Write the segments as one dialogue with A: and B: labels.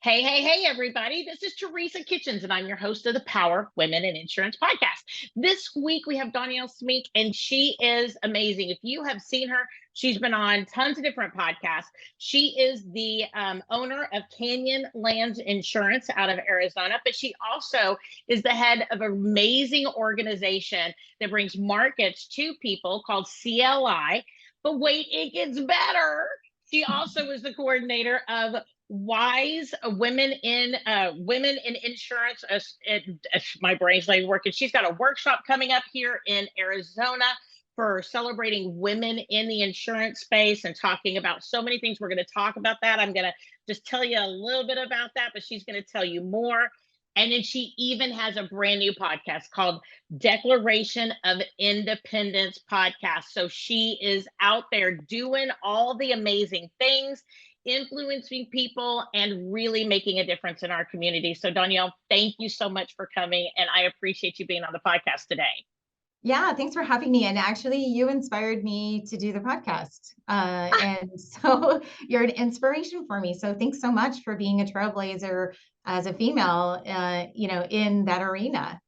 A: Hey, everybody. This is Teresa Kitchens, and I'm your host of the Power Women in Insurance podcast. This week, we have Dawnyel Smink, and she is amazing. If you have seen her, she's been on tons of different podcasts. She is the owner of Canyon Lands Insurance out of Arizona, but she also is the head of an amazing organization that brings markets to people called CLI. But wait, it gets better. She also is the coordinator of WIISE, women in insurance. My brain's not even working. She's got a workshop coming up here in Arizona for celebrating women in the insurance space and talking about so many things. We're going to talk about that. I'm going to just tell you a little bit about that, but she's going to tell you more. And then she even has a brand new podcast called Declaration of Independence podcast. So she is out there doing all the amazing things, influencing people, and really making a difference in our community. So Dawnyel, thank you so much for coming, and I appreciate you being on the podcast today.
B: Yeah, thanks for having me. And actually, you inspired me to do the podcast. And so you're an inspiration for me. So thanks so much for being a trailblazer as a female, in that arena.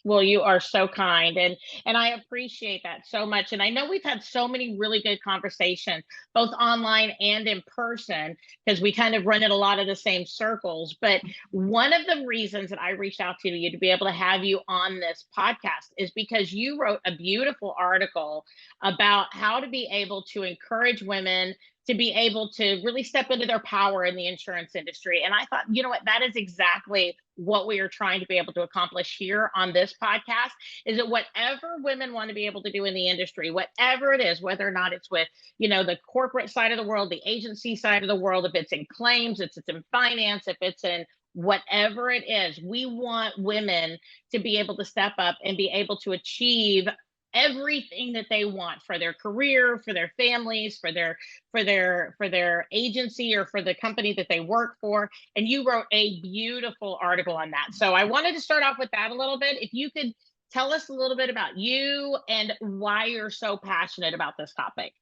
A: Well, you are so kind, and I appreciate that so much. And I know we've had so many really good conversations, both online and in person, because we kind of run in a lot of the same circles. But one of the reasons that I reached out to you to be able to have you on this podcast is because you wrote a beautiful article about how to be able to encourage women to be able to really step into their power in the insurance industry. And I thought, you know what, that is exactly what we are trying to be able to accomplish here on this podcast, is that whatever women want to be able to do in the industry, whatever it is, whether or not it's with, the corporate side of the world, the agency side of the world, if it's in claims, if it's in finance, if it's in whatever it is, we want women to be able to step up and be able to achieve everything that they want for their career, for their families, for their agency, or for the company that they work for. And you wrote a beautiful article on that. So I wanted to start off with that a little bit. If you could tell us a little bit about you and why you're so passionate about this topic.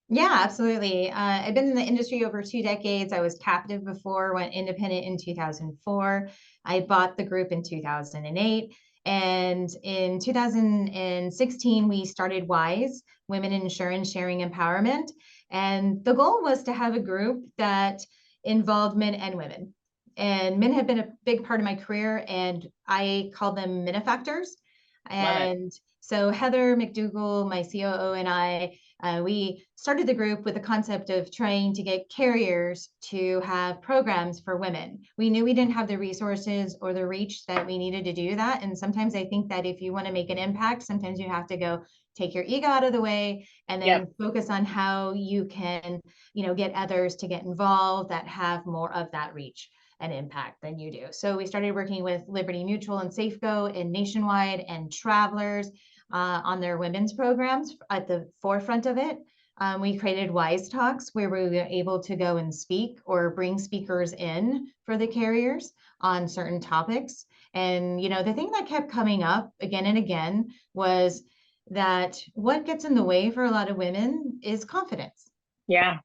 B: Yeah, absolutely. I've been in the industry over 2 decades. I was captive before, went independent in 2004. I bought the group in 2008. And in 2016, we started WIISE, Women in Insurance Sharing Empowerment. And the goal was to have a group that involved men and women. And men have been a big part of my career, and I call them minifactors. And so Heather McDougall, my COO, and I, we started the group with the concept of trying to get carriers to have programs for women. We knew we didn't have the resources or the reach that we needed to do that. And sometimes I think that if you want to make an impact, sometimes you have to go take your ego out of the way and then focus on how you can, get others to get involved that have more of that reach and impact than you do. So we started working with Liberty Mutual and Safeco and Nationwide and Travelers on their women's programs at the forefront of it. We created WIISE Talks, where we were able to go and speak or bring speakers in for the carriers on certain topics. And, the thing that kept coming up again and again was that what gets in the way for a lot of women is confidence.
A: Yeah.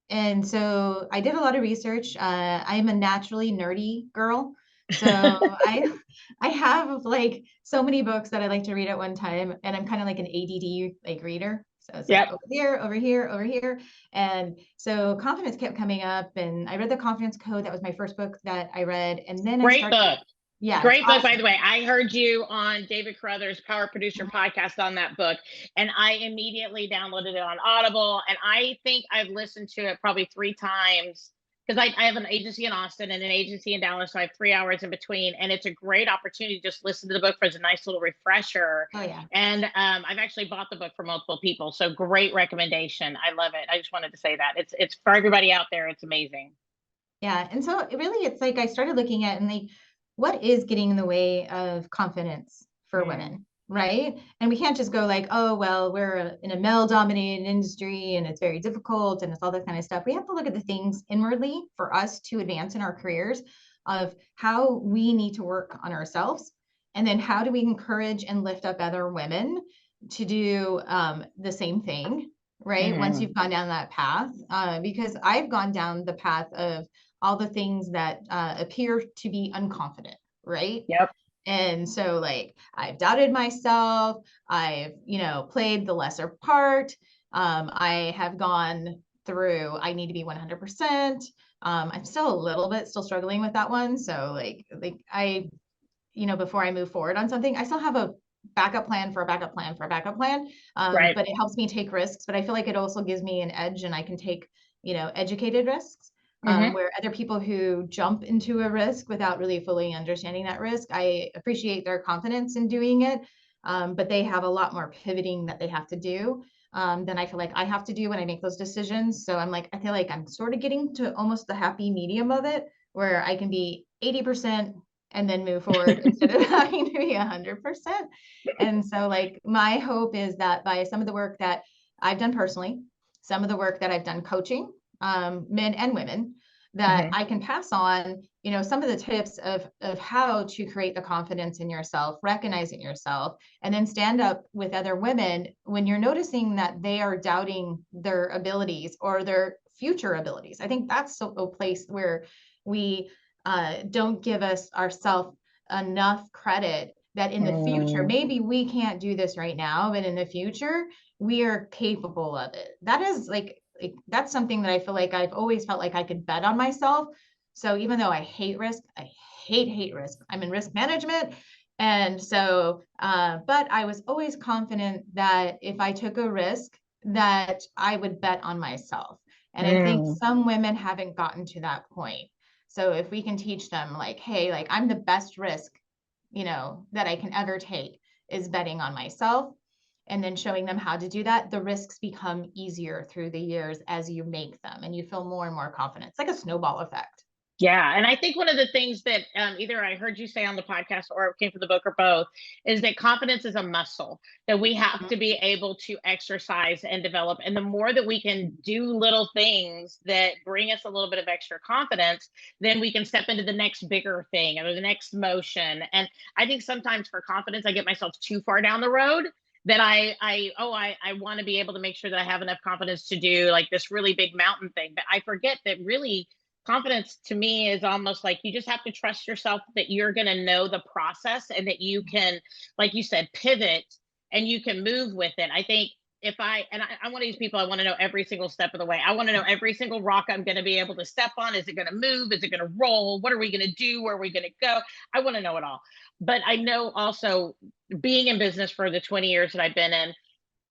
B: And so I did a lot of research. I'm a naturally nerdy girl. So I have like so many books that I like to read at one time, and I'm kind of like an ADD reader. So it's like over here, over here, over here. And so confidence kept coming up, and I read the Confidence Code. That was my first book that I read. And then
A: Great book.
B: Yeah.
A: Great book, by the way. I heard you on David Carruthers' Power Producer podcast on that book, and I immediately downloaded it on Audible. And I think I've listened to it probably 3 times, because I have an agency in Austin and an agency in Dallas, so I have 3 hours in between. And it's a great opportunity to just listen to the book as a nice little refresher.
B: Oh, yeah.
A: And I've actually bought the book for multiple people. So great recommendation. I love it. I just wanted to say that. It's for everybody out there. It's amazing.
B: Yeah. And so it's like I started looking at what is getting in the way of confidence for women, right? And we can't just go like, oh, well, we're in a male-dominated industry and it's very difficult and it's all that kind of stuff. We have to look at the things inwardly for us to advance in our careers, of how we need to work on ourselves, and then how do we encourage and lift up other women to do the same thing, right? Once you've gone down that path, because I've gone down the path of all the things that appear to be unconfident, right?
A: Yep.
B: And so like I've doubted myself, I've, played the lesser part. I have gone through, I need to be 100%. I'm still a little bit still struggling with that one. So like I, before I move forward on something, I still have a backup plan for a backup plan for a backup plan.
A: Right.
B: But it helps me take risks, but I feel like it also gives me an edge and I can take, educated risks.
A: Hmm.
B: Where other people who jump into a risk without really fully understanding that risk, I appreciate their confidence in doing it, but they have a lot more pivoting that they have to do than I feel like I have to do when I make those decisions. So I feel like I'm sort of getting to almost the happy medium of it, where I can be 80% and then move forward instead of having to be 100%. And so like my hope is that by some of the work that I've done personally, some of the work that I've done coaching, men and women, that
A: Hmm.
B: I can pass on, some of the tips of how to create the confidence in yourself, recognizing yourself, and then stand up with other women when you're noticing that they are doubting their abilities or their future abilities. I think that's a place where we don't give us ourselves enough credit that in the future,
A: Mm.
B: maybe we can't do this right now, but in the future, we are capable of it. That is like that's something that I feel like I've always felt like I could bet on myself. So even though I hate risk, I hate risk. I'm in risk management. And so, but I was always confident that if I took a risk, that I would bet on myself. And I think
A: Mm.
B: some women haven't gotten to that point. So if we can teach them like, hey, like I'm the best risk, that I can ever take is betting on myself, and then showing them how to do that, the risks become easier through the years as you make them and you feel more and more confident. It's like a snowball effect.
A: Yeah, and I think one of the things that either I heard you say on the podcast or it came from the book or both is that confidence is a muscle that we have
B: Mhm.
A: to be able to exercise and develop. And the more that we can do little things that bring us a little bit of extra confidence, then we can step into the next bigger thing or the next motion. And I think sometimes for confidence, I get myself too far down the road that I want to be able to make sure that I have enough confidence to do like this really big mountain thing. But I forget that really confidence to me is almost like you just have to trust yourself that you're going to know the process and that you can, like you said, pivot and you can move with it. I think if I'm one of these people, I want to know every single step of the way. I want to know every single rock I'm going to be able to step on. Is it going to move? Is it going to roll? What are we going to do? Where are we going to go? I want to know it all. But I know also being in business for the 20 years that I've been in,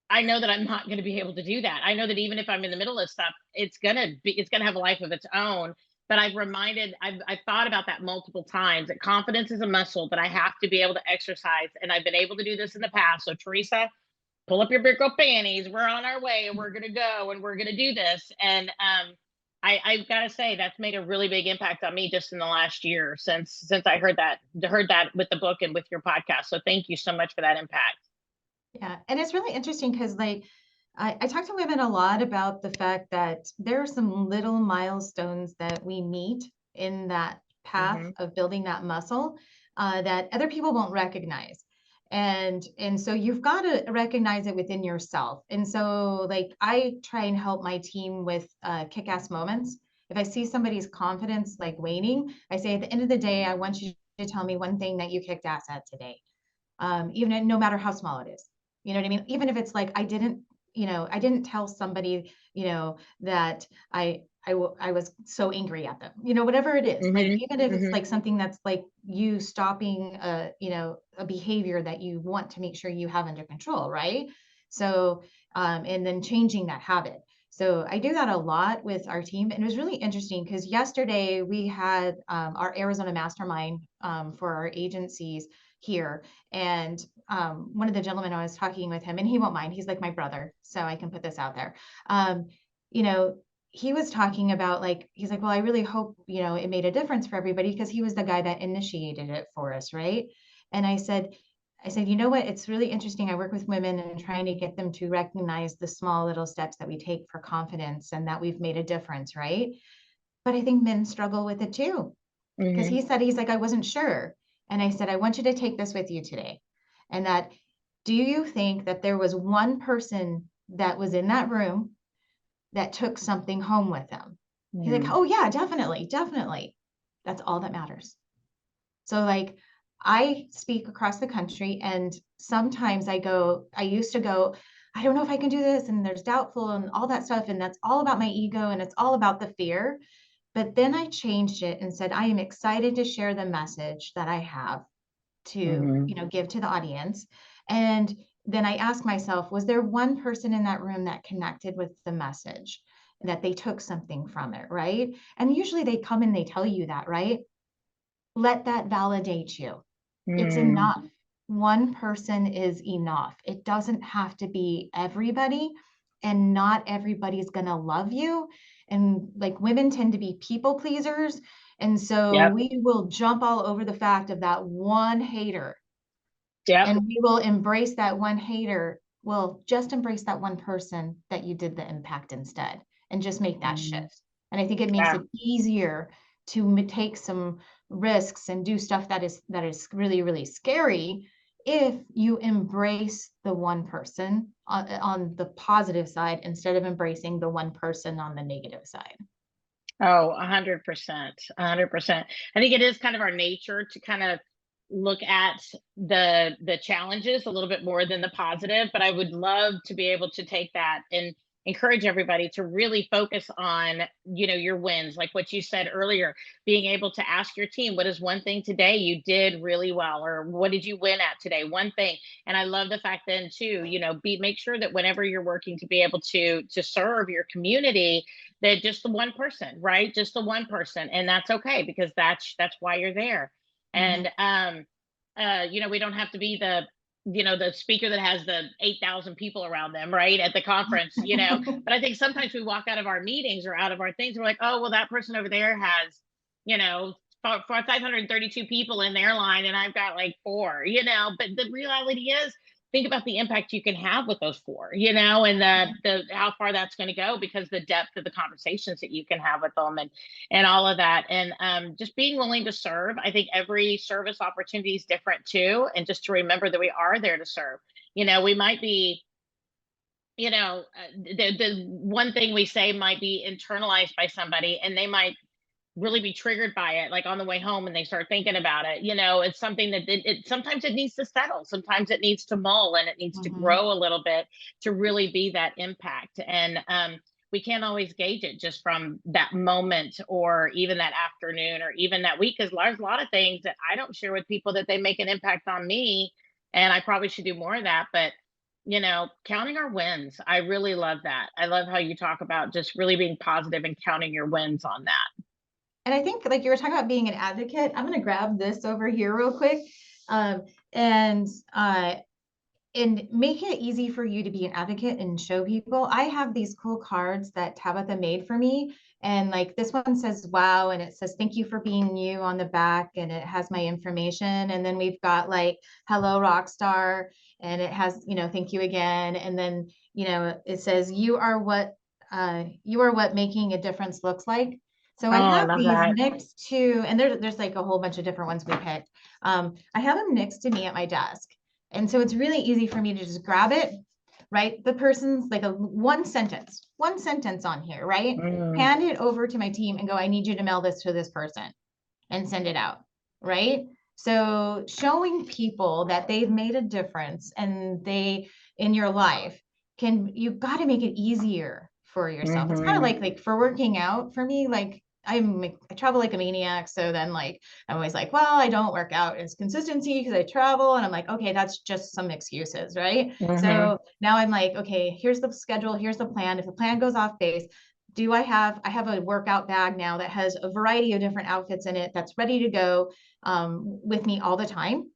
A: I know that I'm not going to be able to do that. I know that even if I'm in the middle of stuff, it's going to have a life of its own. But I've thought about that multiple times that confidence is a muscle that I have to be able to exercise. And I've been able to do this in the past. So, Teresa, pull up your big girl panties. We're on our way and we're going to go and we're going to do this. And, I've got to say that's made a really big impact on me just in the last year since I heard that with the book and with your podcast. So thank you so much for that impact.
B: Yeah. And it's really interesting because like I talk to women a lot about the fact that there are some little milestones that we meet in that path
A: Hmm.
B: of building that muscle that other people won't recognize. And so you've got to recognize it within yourself. And so like I try and help my team with kick-ass moments. If I see somebody's confidence like waning, I say at the end of the day, I want you to tell me one thing that you kicked ass at today, even no matter how small it is. You know what I mean? Even if it's like I didn't tell somebody, that I was so angry at them, whatever it is. Like
A: Hmm.
B: even if it's
A: Hmm.
B: like something that's like you stopping a behavior that you want to make sure you have under control, right? So and then changing that habit. So I do that a lot with our team. And it was really interesting because yesterday we had our Arizona mastermind for our agencies here. And one of the gentlemen, I was talking with him, and he won't mind. He's like my brother, so I can put this out there. Um, you know, he was talking about like, he's like, well, I really hope, it made a difference for everybody because he was the guy that initiated it for us, right? And I said, you know what? It's really interesting. I work with women and trying to get them to recognize the small little steps that we take for confidence and that we've made a difference, right? But I think men struggle with it too because
A: Hmm.
B: he's like, I wasn't sure. And I said, I want you to take this with you today. And that, do you think that there was one person that was in that room that took something home with them? He's like,
A: Mm.
B: oh yeah, definitely, definitely. That's all that matters. So like I speak across the country, and sometimes I used to go, I don't know if I can do this, and there's doubtful and all that stuff. And that's all about my ego and it's all about the fear. But then I changed it and said, I am excited to share the message that I have to,
A: Mm-hmm.
B: give to the audience. And then I asked myself, was there one person in that room that connected with the message, that they took something from it, right? And usually they come and they tell you that, right? Let that validate you. It's
A: Mm.
B: enough. One person is enough. It doesn't have to be everybody, and not everybody's going to love you. And like women tend to be people pleasers. And so
A: Yep.
B: we will jump all over the fact of that one hater,
A: Yep.
B: and we will embrace that one hater. Well, just embrace that one person that you did the impact instead, and just make that
A: Mm.
B: shift. And I think it makes
A: Yeah.
B: it easier to take some risks and do stuff that is really, really scary if you embrace the one person on the positive side instead of embracing the one person on the negative side.
A: Oh, 100%. 100%. I think it is kind of our nature to kind of look at the challenges a little bit more than the positive, but I would love to be able to take that and encourage everybody to really focus on, your wins, like what you said earlier, being able to ask your team, what is one thing today you did really well, or what did you win at today? One thing. And I love the fact then too, make sure that whenever you're working to be able to serve your community, that just the one person, right? Just the one person, and that's okay because that's why you're there.
B: Mhm.
A: And we don't have to be the speaker that has the 8,000 people around them, right, at the conference, but I think sometimes we walk out of our meetings or out of our things, we're like, oh well, that person over there has, you know 532 people in their line and I've got like four, but the reality is, think about the impact you can have with those four, and the how far that's going to go, because the depth of the conversations that you can have with them, and all of that. And just being willing to serve. I think every service opportunity is different too, and just to remember that we are there to serve. We might be, the one thing we say might be internalized by somebody, and they might really be triggered by it, like on the way home, and they start thinking about it. It's something that sometimes it needs to settle, sometimes it needs to mull, and it needs to
B: Mhm.
A: grow a little bit to really be that impact. And we can't always gauge it just from that moment, or even that afternoon, or even that week, because there's a lot of things that I don't share with people that they make an impact on me, and I probably should do more of that. But counting our wins, I really love that. I love how you talk about just really being positive and counting your wins on that.
B: And I think, like you were talking about being an advocate, I'm going to grab this over here real quick, um, and make it easy for you to be an advocate and show people. I have these cool cards that Tabitha made for me. And like this one says, wow. And it says, thank you for being you on the back. And it has my information. And then we've got like, hello, rock star. And it has, thank you again. And then, it says, you are what making a difference looks like. So
A: Oh,
B: I
A: I
B: have
A: love
B: these
A: that.
B: next to, and there's like a whole bunch of different ones we picked. I have them next to me at my desk. And so it's really easy for me to just grab it, write the person's like a one sentence on here, right?
A: Mm.
B: Hand it over to my team and go, I need you to mail this to this person and send it out, right? So showing people that they've made a difference and they in your life, you've got to make it easier for yourself. It's kind of
A: Mhm.
B: like for working out for me, like I travel like a maniac. So then like I'm always like, well, I don't work out as consistency because I travel. And I'm like, okay, that's just some excuses, right?
A: Mhm.
B: So now I'm like, okay, here's the schedule, here's the plan. If the plan goes off base, I have a workout bag now that has a variety of different outfits in it that's ready to go with me all the time,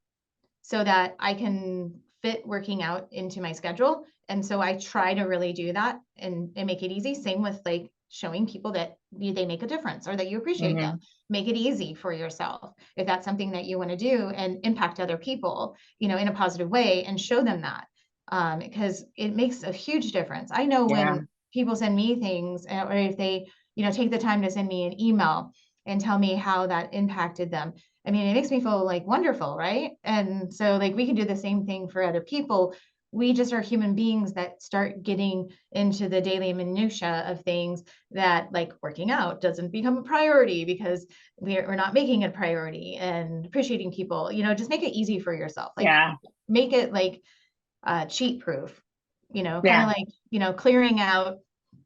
B: so that I can fit working out into my schedule. And so I try to really do that and make it easy. Same with like showing people that they make a difference or that you appreciate them.
A: Mhm.
B: Make it easy for yourself if that's something that you want to do and impact other people, in a positive way, and show them that, because it makes a huge difference. I know
A: Yeah.
B: when people send me things, or if they, take the time to send me an email and tell me how that impacted them. I mean, it makes me feel like wonderful, right? And so like we can do the same thing for other people. we just are human beings that start getting into the daily minutia of things that, like, working out doesn't become a priority because we're not making it a priority, and appreciating people, just make it easy for yourself. Like,
A: Yeah.
B: make it like cheat proof, kind of
A: Yeah.
B: like, clearing out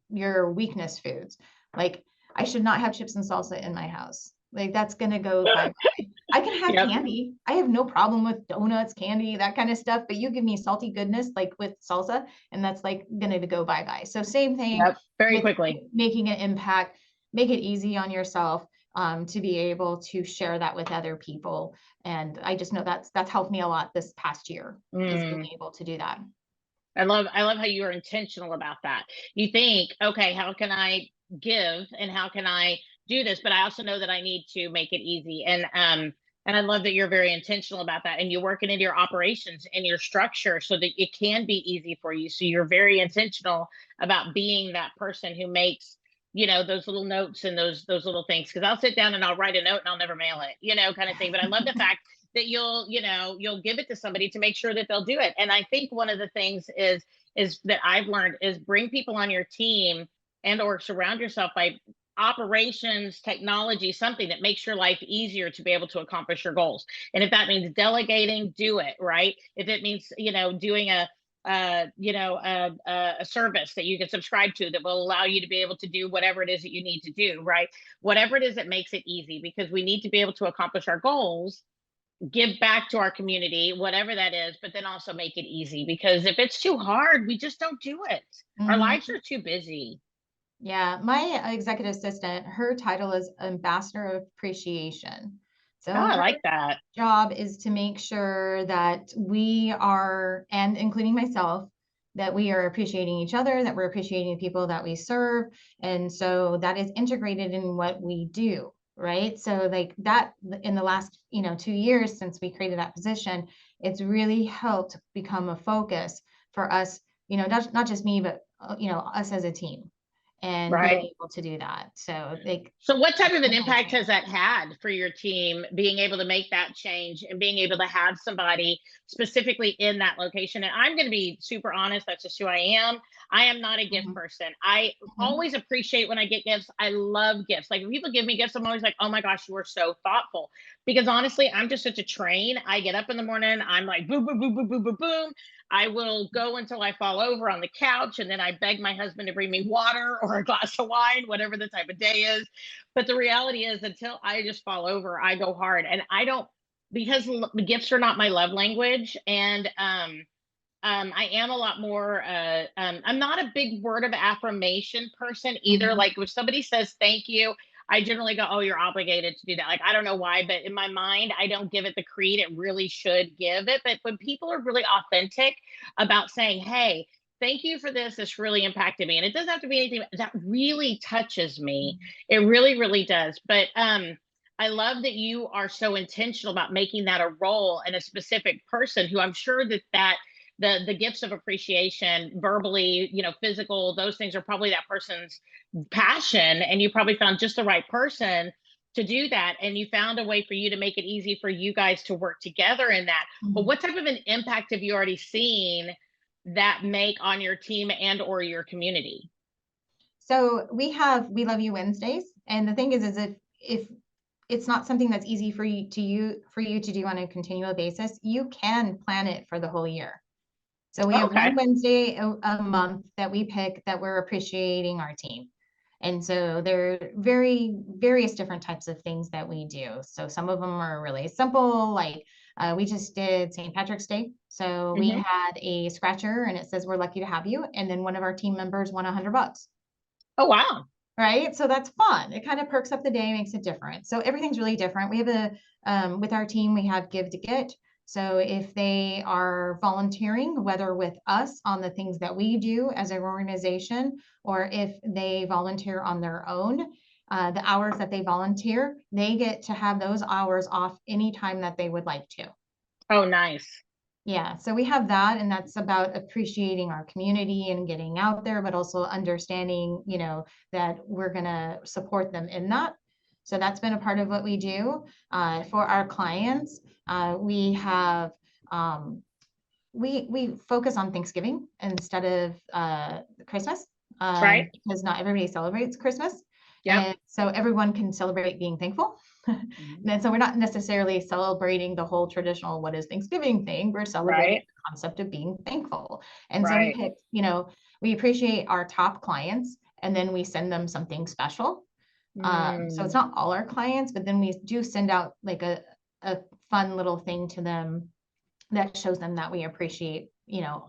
B: your weakness foods. Like, I should not have chips and salsa in my house. Like, that's going to go bye-bye. I can have
A: Yep.
B: candy. I have no problem with donuts, candy, that kind of stuff, but you give me salty goodness like with salsa, and that's like going to go bye-bye. So same thing
A: Yep. Very
B: with
A: quickly.
B: making an impact. Make it easy on yourself, to be able to share that with other people. And I just know that's helped me a lot this past year, is being
A: Mm.
B: able to do that.
A: I love how you are intentional about that. You think, okay, how can I give and how can I do this? But I also know that I need to make it easy. And I love that you're very intentional about that. And you're working into your operations and your structure so that it can be easy for you. So you're very intentional about being that person who makes, those little notes and those little things. Because I'll sit down and I'll write a note and I'll never mail it, kind of thing. But I love the fact that you'll give it to somebody to make sure that they'll do it. And I think one of the things is that I've learned is bring people on your team and or surround yourself by operations, technology, something that makes your life easier to be able to accomplish your goals. And if that means delegating, do it, right? If it means, doing a service that you can subscribe to that will allow you to be able to do whatever it is that you need to do, right? Whatever it is that makes it easy, because we need to be able to accomplish our goals, give back to our community, whatever that is, but then also make it easy, because if it's too hard, we just don't do it. Our lives
B: Mhm.
A: are too busy.
B: Yeah, my executive assistant, her title is Ambassador of Appreciation.
A: Oh,
B: So
A: I
B: her
A: like that.
B: job is to make sure that we are, and including myself, that we are appreciating each other, that we're appreciating the people that we serve. And so that is integrated in what we do, right? So like that, in the last, 2 years since we created that position, it's really helped become a focus for us, not just me, but us as a team, and being
A: Right.
B: able to do that. So like,
A: So what type
B: that's
A: of an
B: been my
A: impact
B: dream.
A: has that had for your team, being able to make that change and being able to have somebody specifically in that location? And I'm going to be super honest, that's just who I am. I am not a gift
B: Mhm,
A: person. I
B: mhm,
A: always appreciate when I get gifts. I love gifts. Like when people give me gifts, I'm always like, oh my gosh, you are so thoughtful. Because honestly, I'm just such a train. I get up in the morning, I'm like, boom, boom, boom, boom, boom, boom, boom. I will go until I fall over on the couch, and then I beg my husband to bring me water or a glass of wine, whatever the type of day is. But the reality is, until I just fall over, I go hard. And I don't, because gifts are not my love language. And I am a lot more, I'm not a big word of affirmation person either.
B: mhm,
A: Like if somebody says thank you, I generally go, oh, you're obligated to do that. Like, I don't know why, but in my mind, I don't give it the creed it really should give it. But when people are really authentic about saying, hey, thank you for this, this really impacted me. And it doesn't have to be anything that really touches me.
B: mhm.
A: It really, really does. But I love that you are so intentional about making that a role and a specific person who I'm sure that the gifts of appreciation, verbally, physical, those things are probably that person's passion, and you probably found just the right person to do that, and you found a way for you to make it easy for you guys to work together in that. But
B: Mhm.
A: what type of an impact have you already seen that make on your team and or your community?
B: So we love you Wednesdays, and the thing is if it's not something that's easy for you to do on a continual basis, you can plan it for the whole year. So we have one
A: Okay.
B: Wednesday a month that we pick that we're appreciating our team. And so there are various different types of things that we do. So some of them are really simple, like we just did St. Patrick's Day. So we
A: Hmm.
B: had a scratcher and it says, we're lucky to have you. And then one of our team members won $100.
A: Oh, wow.
B: Right? So that's fun. It kind of perks up the day, makes it different. So everything's really different. We have with our team, we have give to get. So if they are volunteering, whether with us on the things that we do as an organization, or if they volunteer on their own, the hours that they volunteer, they get to have those hours off anytime that they would like to.
A: Oh, nice.
B: Yeah, so we have that, and that's about appreciating our community and getting out there, but also understanding, that we're gonna support them in that. So that's been a part of what we do. For our clients, we have we focus on Thanksgiving instead of Christmas,
A: Right.
B: because not everybody celebrates Christmas.
A: Yep.
B: And so everyone can celebrate being thankful.
A: Mhm.
B: And so we're not necessarily celebrating the whole traditional what is Thanksgiving thing. We're celebrating
A: Right.
B: the concept of being thankful. And so we
A: Right.
B: pick, we appreciate our top clients and then we send them something special. So it's
A: Mm.
B: not all our clients, but then we do send out like a fun little thing to them that shows them that we appreciate,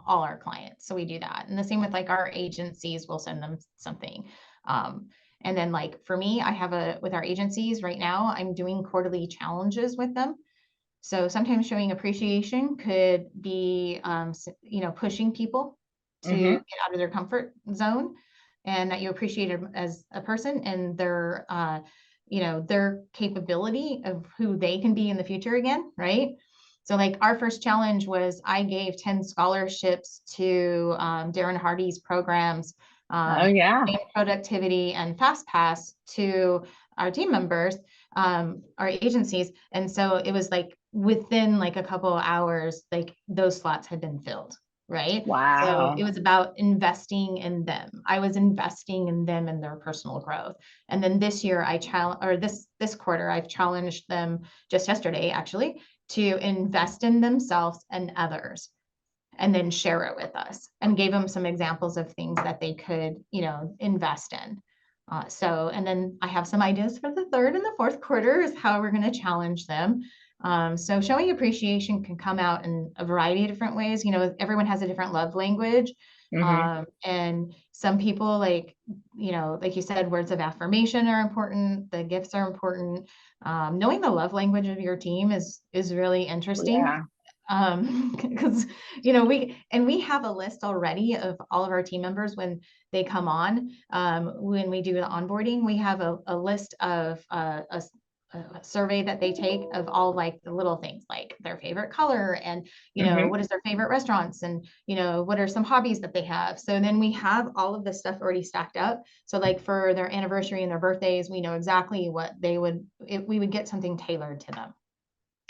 B: all our clients. So we do that. And the same with like our agencies, we'll send them something. Um, and then like for me, with our agencies right now, I'm doing quarterly challenges with them. So sometimes showing appreciation could be, pushing people to
A: Hmm.
B: get out of their comfort zone, and that you appreciate them as a person and their capability of who they can be in the future again, right? So like our first challenge was I gave 10 scholarships to Darren Hardy's programs,
A: Oh yeah.
B: productivity and fast pass to our team members, our agencies. And so it was like within like a couple of hours, like those slots had been filled. Right. So it
A: Wow.
B: was about investing in them. I was investing in them and their personal growth. And then this year this quarter, I've challenged them just yesterday, actually, to invest in themselves and others and then share it with us, and gave them some examples of things that they could, invest in. And then I have some ideas for the third and the fourth quarter is how we're going to challenge them. So showing appreciation can come out in a variety of different ways. Everyone has a different love language.
A: Hmm.
B: And some people like you said, words of affirmation are important. The gifts are important. Knowing the love language of your team is really interesting,
A: Yeah.
B: because we have a list already of all of our team members when they come on. When we do the onboarding, we have a list of a survey that they take of all like the little things like their favorite color and
A: Hmm.
B: what is their favorite restaurants and what are some hobbies that they have. So then we have all of this stuff already stacked up, so like for their anniversary and their birthdays, we know exactly what they would, if we would get something tailored to them.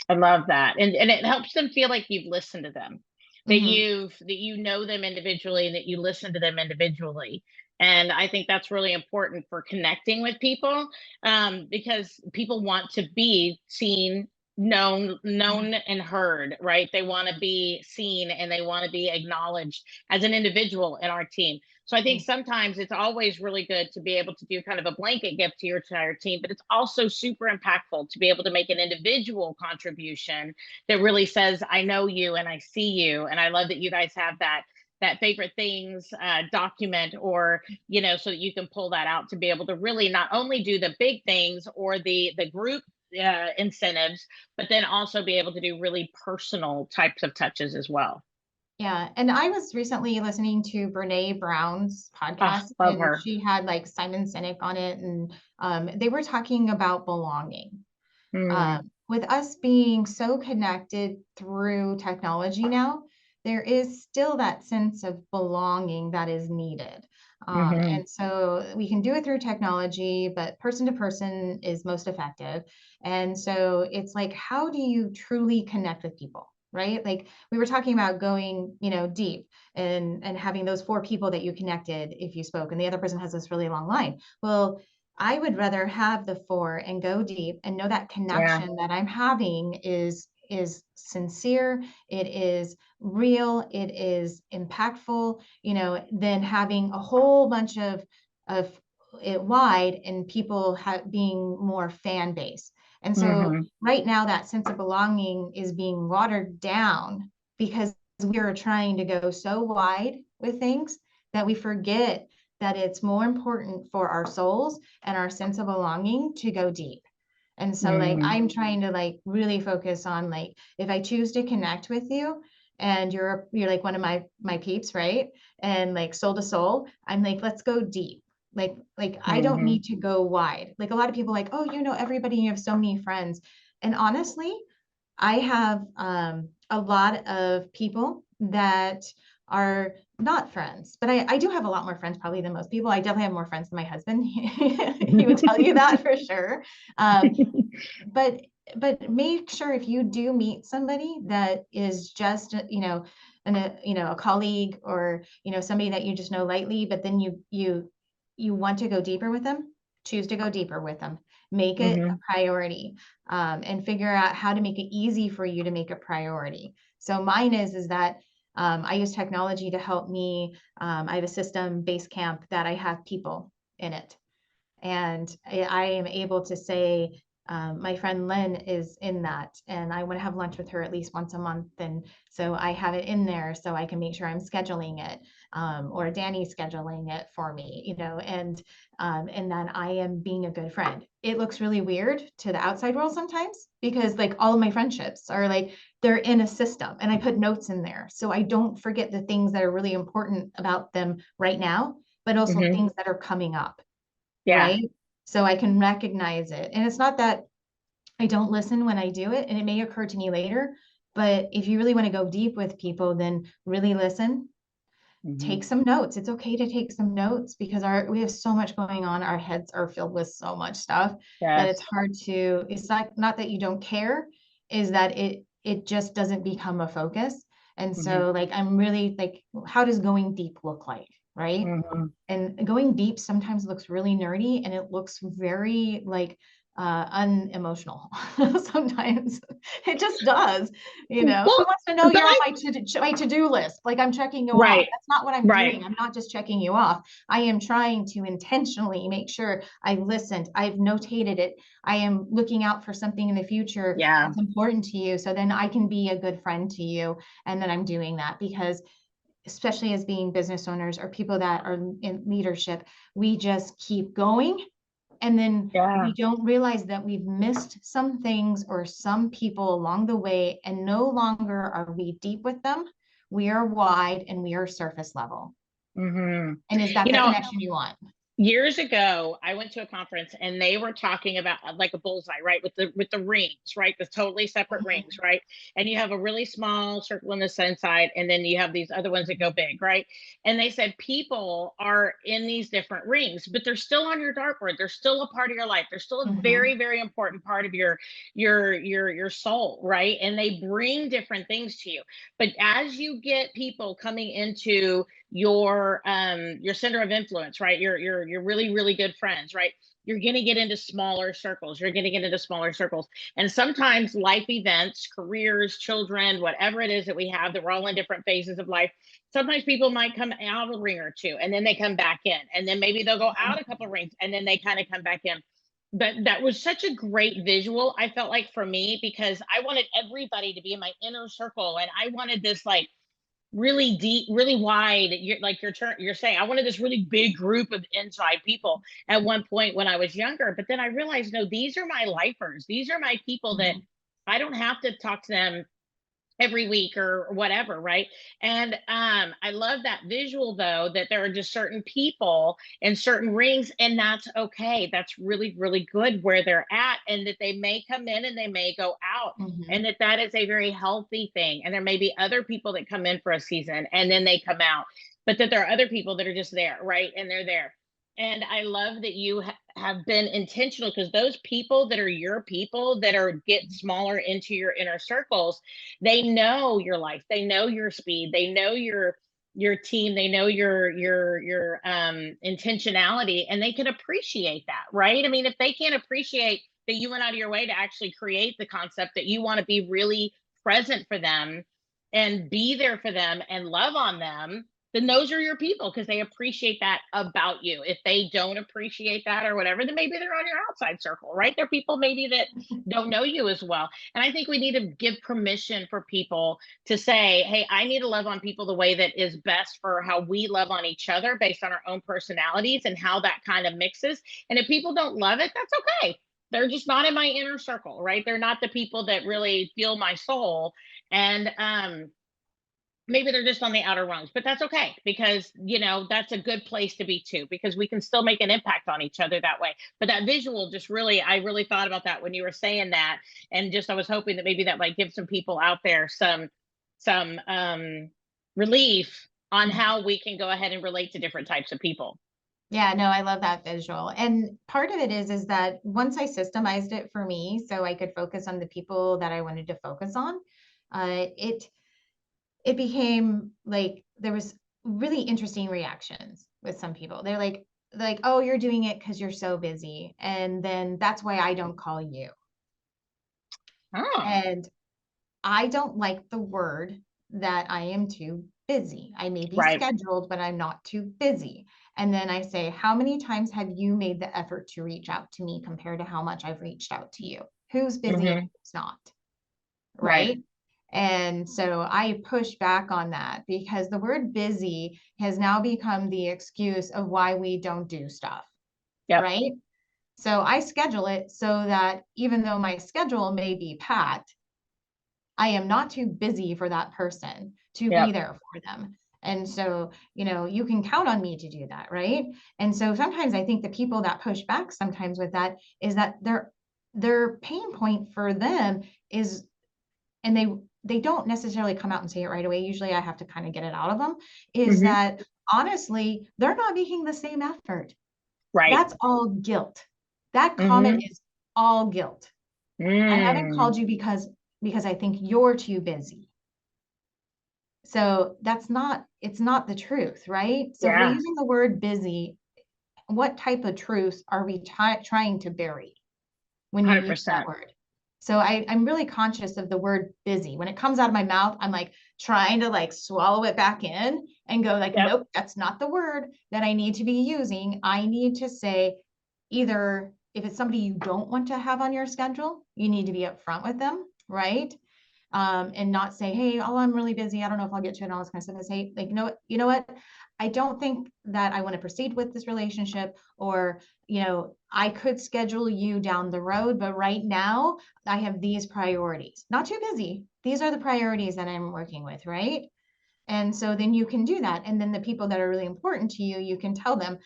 A: I love that. And it helps them feel like you've listened to them,
B: Hmm.
A: that you know them individually and that you listen to them individually. And I think that's really important for connecting with people, because people want to be seen, known and heard, right? They want to be seen and they want to be acknowledged as an individual in our team. So I think sometimes it's always really good to be able to do kind of a blanket gift to your entire team, but it's also super impactful to be able to make an individual contribution that really says, I know you and I see you. And I love that you guys have that favorite things document, or so that you can pull that out to be able to really not only do the big things or the group incentives, but then also be able to do really personal types of touches as well.
B: Yeah, and I was recently listening to Brene Brown's
A: Ah,
B: podcast,
A: love
B: and
A: her.
B: she had like Simon Sinek on it, and they were talking about belonging.
A: Mm,
B: With us being so connected through technology now, there is still that sense of belonging that is needed.
A: hmm.
B: And so we can do it through technology, but person to person is most effective. And so it's like, how do you truly connect with people? Right? Like we were talking about going, deep and having those four people that you connected if you spoke, and the other person has this really long line. Well, I would rather have the four and go deep and know that
A: Yeah.
B: connection that I'm having is sincere, it is real, it is impactful, than having a whole bunch of it wide and people being more fan base. And so
A: Hmm.
B: right now that sense of belonging is being watered down because we are trying to go so wide with things that we forget that it's more important for our souls and our sense of belonging to go deep. And so like
A: Hmm.
B: I'm trying to like really focus on like if I choose to connect with you and you're like one of my peeps, right? And like soul to soul, I'm like, let's go deep. Like I don't
A: Hmm.
B: need to go wide. Like a lot of people like, oh, everybody, you have so many friends. And honestly, I have a lot of people that are not friends, but I do have a lot more friends probably than most people. I definitely have more friends than my husband. He would tell you that for sure. Um, but but make sure if you do meet somebody that is just, a colleague or, somebody that you just know lightly, but then you want to go deeper with them, choose to go deeper with them, make it
A: Mm-hmm.
B: a priority, and figure out how to make it easy for you to make a priority. So mine is that I use technology to help me. I have a system, Basecamp, that I have people in it. And I am able to say, my friend Lynn is in that, and I want to have lunch with her at least once a month. And so I have it in there so I can make sure I'm scheduling it, or Danny's scheduling it for me, and then I am being a good friend. It looks really weird to the outside world sometimes because like all of my friendships are like they're in a system and I put notes in there so I don't forget the things that are really important about them right now, but also
A: Mm-hmm.
B: things that are coming up,
A: Yeah.
B: right? So I can recognize it. And it's not that I don't listen when I do it, and it may occur to me later. But if you really want to go deep with people, then really listen,
A: Mm-hmm.
B: take some notes. It's okay to take some notes because we have so much going on. Our heads are filled with so much stuff that it's
A: Yes.
B: hard to, it's not that you don't care, is that it just doesn't become a focus. And
A: Mm-hmm.
B: so like I'm really like, how does going deep look like? Right.
A: Mm-hmm.
B: And going deep sometimes looks really nerdy and it looks very like unemotional. Sometimes it just does. Who
A: Well,
B: wants to know
A: but
B: you're on my to-do list? Like I'm checking you off.
A: right,
B: That's not what I'm
A: right.
B: doing. I'm not just checking you off. I am trying to intentionally make sure I've listened, I've notated it, I am looking out for something in the future
A: Yeah.
B: that's important to you so then I can be a good friend to you. And then I'm doing that because especially as being business owners or people that are in leadership, we just keep going. And then
A: Yeah.
B: we don't realize that we've missed some things or some people along the way, and no longer are we deep with them. We are wide and we are surface level.
A: Mm-hmm.
B: And is that
A: You
B: the
A: know,
B: connection you want?
A: years ago, I went to a conference and they were talking about like a bullseye, right? With the rings, right? The totally separate rings,
B: Mhm,
A: right? And you have a really small circle in the inside, and then you have these other ones that go big, right? And they said people are in these different rings, but they're still on your dartboard. They're still a part of your life. They're still a very,
B: mhm,
A: very important part of your soul, right? And they bring different things to you. But as you get people coming into your center of influence, right, your really good friends, right, you're going to get into smaller circles, and sometimes life events, careers, children, whatever it is that we have, that we're all in different phases of life. Sometimes people might come out a ring or two and then they come back in, and then maybe they'll go out a couple of rings and then they kind of come back in. But that was such a great visual, I felt like, for me, because I wanted everybody to be in my inner circle, and I wanted this like really deep, really wide. You're saying, I wanted this really big group of inside people at one point when I was younger. But then I realized, no, these are my lifers. These are my people that
B: mhm,
A: I don't have to talk to them every week or whatever, right? And I love that visual, though, that there are just certain people and certain rings, and that's okay. That's really good where they're at, and that they may come in and they may go out, and
B: mhm,
A: that is a very healthy thing. And there may be other people that come in for a season and then they come out, but that there are other people that are just there, right? And they're there. And I love that you have been intentional, because those people that are your people that are get smaller into your inner circles, they know your life, they know your speed, they know your team, they know your intentionality, and they can appreciate that, right? I mean, if they can't appreciate that you went out of your way to actually create the concept, that you want to be really present for them and be there for them and love on them, then those are your people, because they appreciate that about you. If they don't appreciate that or whatever, then maybe they're on your outside circle, right? They're people maybe that don't know you as well. And I think we need to give permission for people to say, hey, I need to love on people the way that is best for how we love on each other, based on our own personalities and how that kind of mixes. And if people don't love it, that's okay. They're just not in my inner circle, right? They're not the people that really feel my soul. And maybe they're just on the outer rungs, but that's okay, because that's a good place to be too, because we can still make an impact on each other that way. But that visual just really, I really thought about that when you were saying that, and just I was hoping that maybe that might give some people out there some relief on
B: mhm.
A: how we can go ahead and relate to different types of people.
B: Yeah, no, I love that visual. And part of it is that once I systemized it for me, so I could focus on the people that I wanted to focus on, it it became like there was really interesting reactions with some people. They're like, oh, you're doing it because you're so busy. And then that's why I don't call you.
A: Oh,
B: And I don't like the word that I am too busy. I may be
A: right.
B: scheduled, but I'm not too busy. And then I say, how many times have you made the effort to reach out to me compared to how much I've reached out to you? Who's busy and
A: Hmm.
B: who's not?
A: Right.
B: Right. And so I push back on that because the word busy has now become the excuse of why we don't do stuff.
A: Yep.
B: Right. So I schedule it so that even though my schedule may be packed, I am not too busy for that person to be
A: Yep.
B: there for them. And so, you can count on me to do that, right? And so sometimes I think the people that push back sometimes with that is that their pain point for them is, and they don't necessarily come out and say it right away. Usually I have to kind of get it out of them, is
A: Hmm.
B: that honestly, they're not making the same effort.
A: Right.
B: That's all guilt. That comment
A: Hmm.
B: is all guilt. I haven't
A: Mm.
B: called you because I think you're too busy. So it's not the truth, right? So if we're
A: Yeah.
B: using the word busy, what type of truth are we trying to bury when you use that
A: 100%.
B: word? So I'm really conscious of the word busy. When it comes out of my mouth, I'm like trying to like swallow it back in and go like,
A: Yep.
B: nope, that's not the word that I need to be using. I need to say either if it's somebody you don't want to have on your schedule, you need to be upfront with them, right? And not say, hey, oh, I'm really busy. I don't know if I'll get to it and all this kind of stuff. And say, like, you know what? I don't think that I want to proceed with this relationship, or, I could schedule you down the road, but right now I have these priorities. Not too busy. These are the priorities that I'm working with, right? And so then you can do that. And then the people that are really important to you, you can tell them,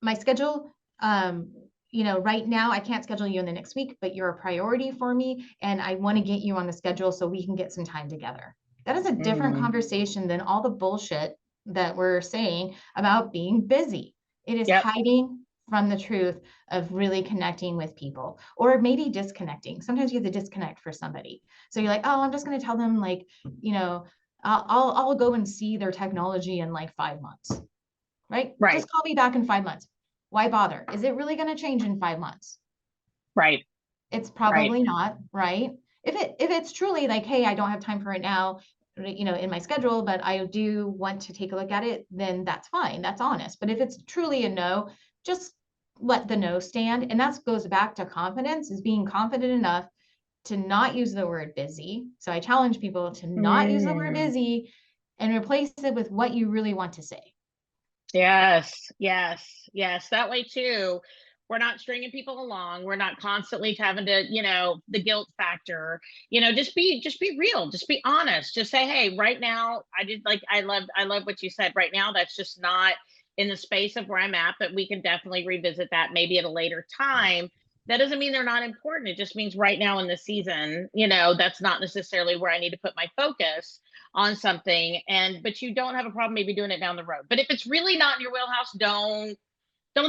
B: my schedule, right now I can't schedule you in the next week, but you're a priority for me and I want to get you on the schedule so we can get some time together. That is a different
A: Mm.
B: conversation than all the bullshit that we're saying about being busy. It is
A: Yep.
B: hiding from the truth of really connecting with people, or maybe disconnecting. Sometimes you have to disconnect for somebody. So you're like, oh, I'm just going to tell them like, you know, I'll go and see their technology in like 5 months, right?
A: Right.
B: Just call me back in 5 months. Why bother? Is it really going to change in 5 months?
A: Right.
B: It's
A: Right.
B: probably not, right? If it's truly like, hey, I don't have time for it now, in my schedule, but I do want to take a look at it, then that's fine. That's honest. But if it's truly a no, just let the no stand. And that goes back to confidence, is being confident enough to not use the word busy. So I challenge people to not use the word
A: Mm.
B: busy and replace it with what you really want to say.
A: Yes, yes, yes. That way too, we're not stringing people along. We're not constantly having to, the guilt factor. Just be real. Just be honest. Just say, hey, right now, I love what you said. Right now, that's just not in the space of where I'm at, but we can definitely revisit that maybe at a later time. That doesn't mean they're not important. It just means right now in the season, that's not necessarily where I need to put my focus on something, but you don't have a problem maybe doing it down the road. But if it's really not in your wheelhouse, don't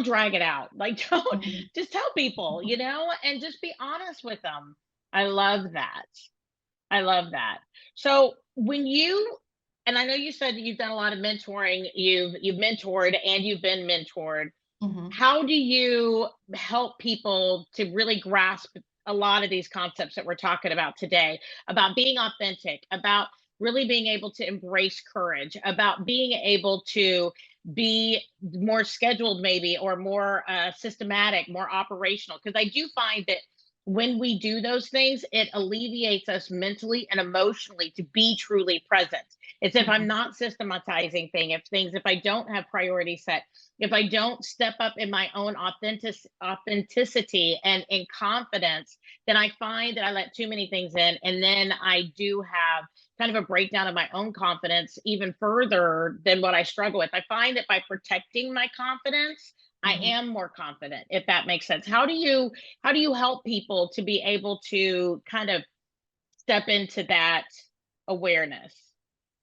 A: drag it out. Like, don't,
B: Mhm.
A: just tell people, and just be honest with them. I love that. I love that. So when you, and I know you said that you've done a lot of mentoring, you've mentored and you've been mentored.
B: Mhm.
A: How do you help people to really grasp a lot of these concepts that we're talking about today, about being authentic, about really being able to embrace courage, about being able to be more scheduled, maybe, or more systematic, more operational? Because I do find that when we do those things, it alleviates us mentally and emotionally to be truly present. It's if I'm
B: Mhm.
A: not systematizing if I don't have priorities set, if I don't step up in my own authenticity and in confidence, then I find that I let too many things in. And then I do have kind of a breakdown of my own confidence even further than what I struggle with. I find that by protecting my confidence, I
B: Mhm.
A: am more confident, if that makes sense. How do you help people to be able to kind of step into that awareness?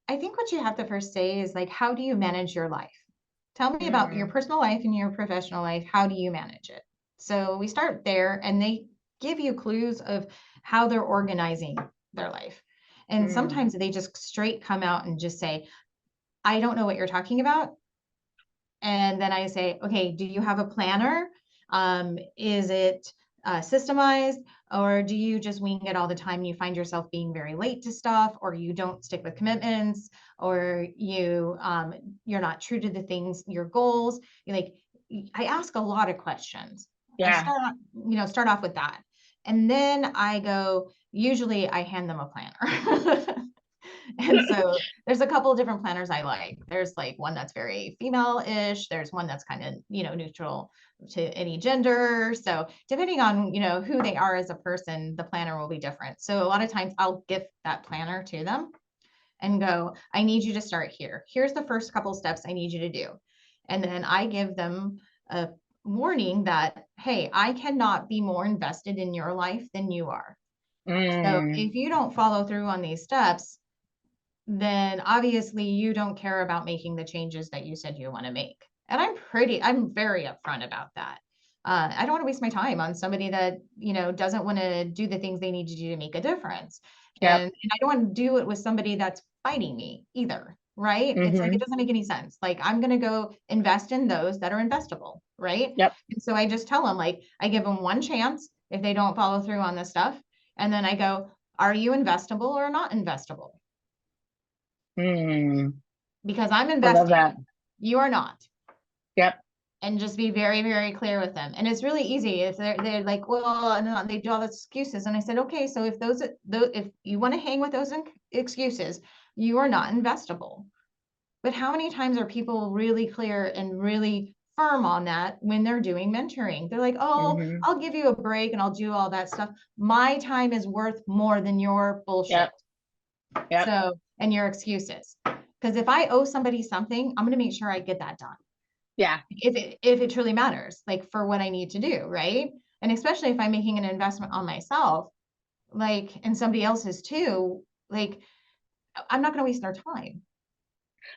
B: I think what you have to first say is like, how do you manage your life? Tell me about your
A: Mm,
B: personal life and your professional life. How do you manage it? So we start there and they give you clues of how they're organizing their life. And sometimes they just straight come out and just say, I don't know what you're talking about. And then I say, okay, do you have a planner? Is it systemized, or do you just wing it all the time? You find yourself being very late to stuff, or you don't stick with commitments, or you're not true to the things, your goals. Like, I ask a lot of questions. I
A: Yeah.
B: start off with that. And then usually I hand them a planner. And so there's a couple of different planners I like. There's like one that's very female-ish. There's one that's kind of, neutral to any gender. So depending on, who they are as a person, the planner will be different. So a lot of times I'll give that planner to them and go, I need you to start here. Here's the first couple steps I need you to do. And then I give them a warning that, hey, I cannot be more invested in your life than you are. So if you don't follow through on these steps, then obviously you don't care about making the changes that you said you want to make. And I'm very upfront about that. I don't want to waste my time on somebody that, doesn't want to do the things they need to do to make a difference.
A: Yep.
B: And I don't want to do it with somebody that's fighting me either. Right. It's like, it doesn't make any sense. Like, I'm going to go invest in those that are investable. Right.
A: Yep.
B: And so I just tell them, like, I give them one chance if they don't follow through on this stuff. And then I go, are you investable or not investable? Because I'm
A: I love
B: investing,
A: that.
B: you are not.
A: Yep.
B: And just be very, very clear with them. And it's really easy if they're like, well, no, they do all the excuses. And I said, okay, so if you want to hang with those excuses, you are not investable. But how many times are people really clear and really firm on that when they're doing mentoring? They're like, oh, I'll give you a break and I'll do all that stuff. My time is worth more than your bullshit.
A: Yep.
B: So, and your excuses. Because if I owe somebody something, I'm going to make sure I get that done.
A: Yeah.
B: If it truly matters, like, for what I need to do, right? And especially if I'm making an investment on myself, like, and somebody else's too, like, I'm not going to waste their time.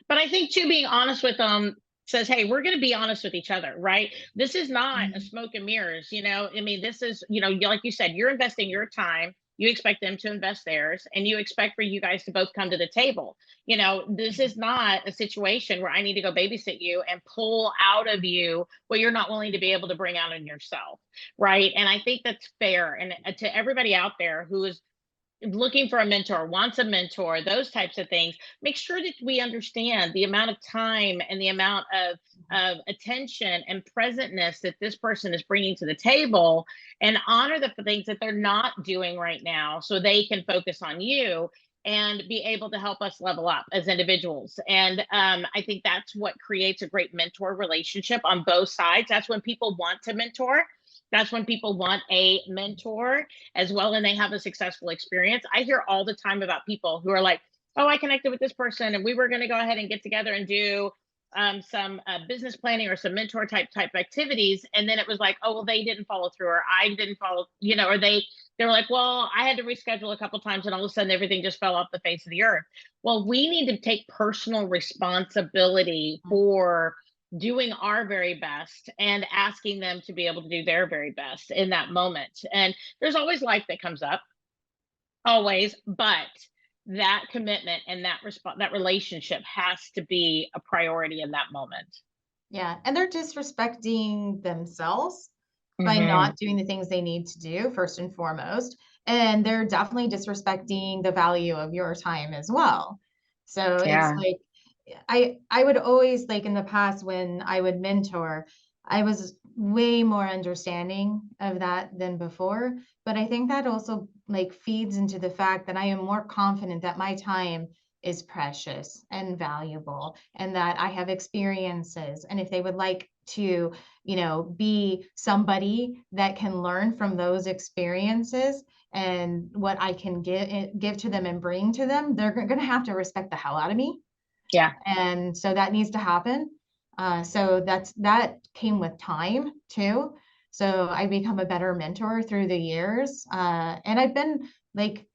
A: But I think too, being honest with them says, hey, we're going to be honest with each other, right? This is not a smoke and mirrors, I mean, this is, like you said, you're investing your time. You expect them to invest theirs, and you expect for you guys to both come to the table. This is not a situation where I need to go babysit you and pull out of you what you're not willing to be able to bring out in yourself. Right. And I think that's fair. And to everybody out there who is looking for a mentor, wants a mentor, those types of things, make sure that we understand the amount of time and the amount of attention and presentness that this person is bringing to the table, and honor the things that they're not doing right now so they can focus on you and be able to help us level up as individuals. And I think that's what creates a great mentor relationship on both sides. That's when people want to mentor. That's when people want a mentor as well, and they have a successful experience. I hear all the time about people who are like, oh, I connected with this person and we were going to go ahead and get together and do some business planning or some mentor type activities. And then it was like, oh, well, they didn't follow through, or I didn't follow, or they were like, well, I had to reschedule a couple times and all of a sudden everything just fell off the face of the earth. Well, we need to take personal responsibility for doing our very best and asking them to be able to do their very best in that moment. And there's always life that comes up, always, but that commitment and that relationship has to be a priority in that moment.
B: Yeah. And they're disrespecting themselves by not doing the things they need to do, first and foremost. And they're definitely disrespecting the value of your time as well. So it's like, I would always, like, in the past when I would mentor, I was way more understanding of that than before. But I think that also, like, feeds into the fact that I am more confident that my time is precious and valuable, and that I have experiences. And if they would like to, be somebody that can learn from those experiences and what I can give to them and bring to them, they're going to have to respect the hell out of me.
A: Yeah.
B: And so that needs to happen. So that came with time too. So I become a better mentor through the years. And I've been like,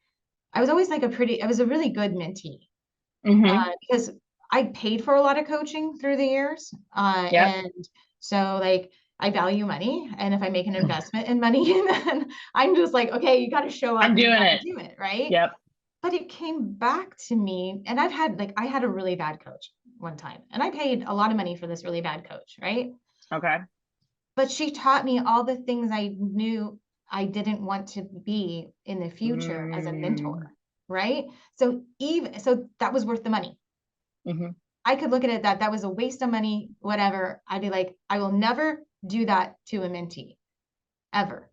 B: I was always like I was a really good mentee because I paid for a lot of coaching through the years. And so, like, I value money. And if I make an investment in money, then I'm just like, okay, you got to show up
A: I'm
B: and you
A: doing
B: got
A: it.
B: to do it. Right.
A: Yep.
B: but it came back to me. And I had a really bad coach one time, and I paid a lot of money for this really bad coach, right?
A: Okay.
B: But she taught me all the things I knew I didn't want to be in the future as a
A: Mm,
B: mentor, right? So that was worth the money.
A: hmm.
B: I could look at it that was a waste of money, whatever. I'd be like, I will never do that to a mentee ever.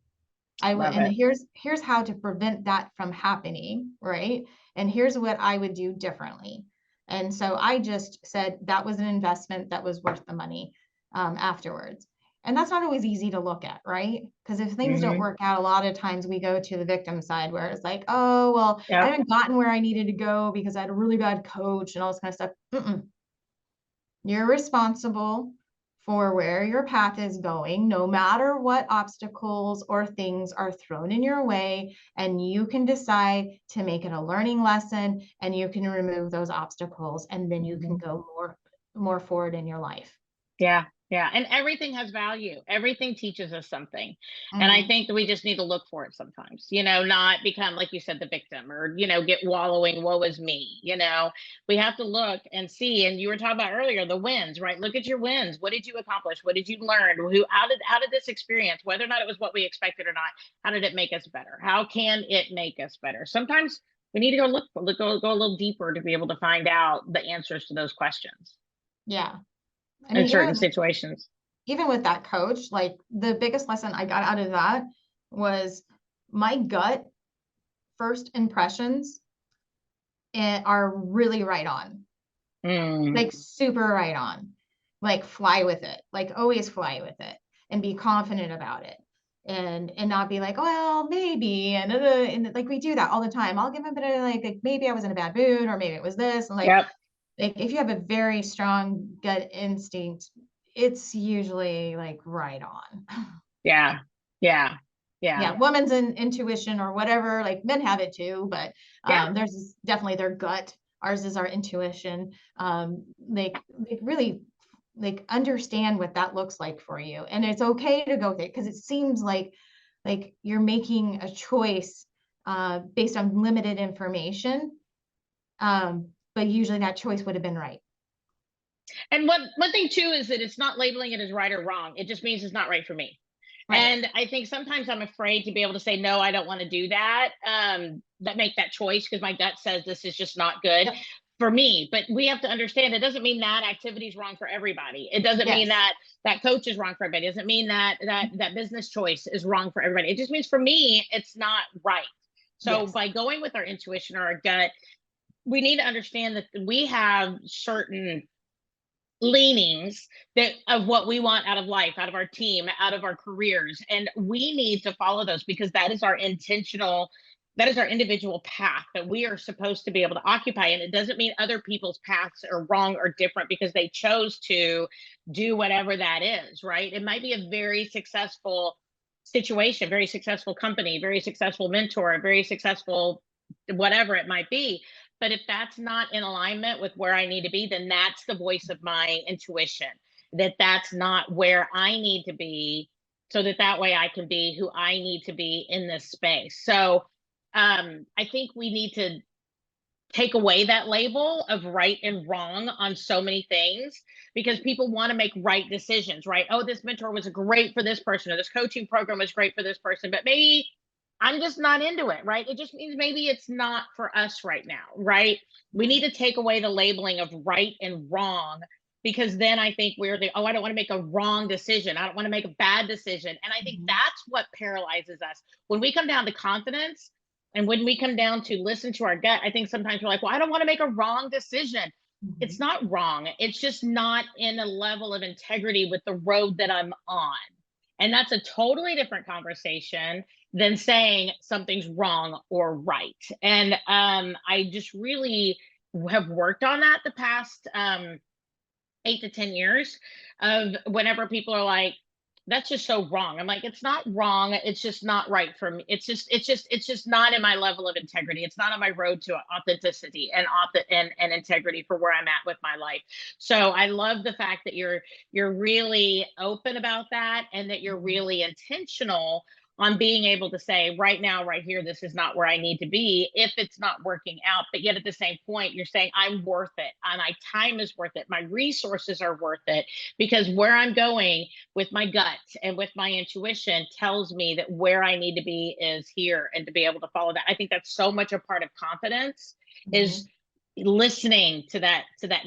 B: I will,
A: Love
B: and
A: it.
B: here's how to prevent that from happening, right? And here's what I would do differently. And so I just said that was an investment that was worth the money afterwards. And that's not always easy to look at, right? Because if things don't
A: Hmm.
B: work out, a lot of times we go to the victim side where it's like, oh, well, I
A: Yep.
B: haven't gotten where I needed to go because I had a really bad coach and all this kind of stuff. Mm-mm. You're responsible for where your path is going, no matter what obstacles or things are thrown in your way. And you can decide to make it a learning lesson, and you can remove those obstacles, and then you can
A: Hmm.
B: go more forward in your life.
A: Yeah, yeah. And everything has value. Everything teaches us something. And I
B: Mm-hmm.
A: think that we just need to look for it sometimes, not become, like you said, the victim or, get wallowing, woe is me. We have to look and see. And you were talking about earlier, the wins, right? Look at your wins. What did you accomplish? What did you learn? How did this experience, whether or not it was what we expected or not, how did it make us better? How can it make us better? Sometimes we need to go a little deeper to be able to find out the answers to those questions
B: Yeah. I
A: in
B: mean,
A: certain situations.
B: even with that coach, like the biggest lesson I got out of that was my gut first impressions are really right on.
A: Mm.
B: Like super right on, like fly with it, like always fly with it and be confident about it, and not be like, well, maybe, and like we do that all the time. I'll give a bit of like maybe I was in a bad mood, or maybe it was this, and like
A: Yep.
B: if you have a very strong gut instinct, it's usually like right on.
A: Yeah. Yeah. Yeah.
B: Yeah, woman's intuition or whatever, like men have it too, but
A: Yeah.
B: theirs is definitely their gut. Ours is our intuition. Like really like understand what that looks like for you. And it's okay to go with it because it seems like you're making a choice based on limited information. But usually that choice would have been right.
A: And one thing too is that it's not labeling it as right or wrong. It just means it's not right for me.
B: Right.
A: And I think sometimes I'm afraid to be able to say no, I don't want to do that. That make that choice because my gut says this is just not good
B: Yep.
A: for me. But we have to understand it doesn't mean that activity is wrong for everybody. It doesn't mean
B: Yes.
A: that that coach is wrong for everybody. It doesn't mean that business choice is wrong for everybody. It just means for me, it's not right. So
B: Yes.
A: by going with our intuition or our gut, we need to understand that we have certain leanings that of what we want out of life, out of our team, out of our careers, and we need to follow those because that is our individual path that we are supposed to be able to occupy. And it doesn't mean other people's paths are wrong or different because they chose to do whatever that is, right? It might be a very successful situation, very successful company, very successful mentor, very successful whatever it might be. But if that's not in alignment with where I need to be, then that's the voice of my intuition, that's not where I need to be, so that way I can be who I need to be in this space. So I think we need to take away that label of right and wrong on so many things because people want to make right decisions, right? Oh, this mentor was great for this person, or this coaching program was great for this person, but maybe I'm just not into it, right? It just means maybe it's not for us right now, right? We need to take away the labeling of right and wrong because then I think we're oh, I don't want to make a wrong decision. I don't want to make a bad decision. And I think
B: Mhm.
A: that's what paralyzes us. When we come down to confidence, and when we come down to listen to our gut, I think sometimes we're like, well, I don't want to make a wrong decision. It's
B: Mhm.
A: not wrong. It's just not in a level of integrity with the road that I'm on. And that's a totally different conversation than saying something's wrong or right. And I just really have worked on that the past 8 to 10 years of whenever people are like, that's just so wrong. I'm like, it's not wrong. It's just not right for me. It's just not in my level of integrity. It's not on my road to authenticity and integrity for where I'm at with my life. So I love the fact that you're really open about that and that you're
B: Mhm.
A: really intentional on being able to say right now, right here, this is not where I need to be if it's not working out. But yet at the same point, you're saying I'm worth it, and my time is worth it, my resources are worth it, because where I'm going with my gut and with my intuition tells me that where I need to be is here, and to be able to follow that. I think that's so much a part of confidence, is
B: Mhm.
A: listening to that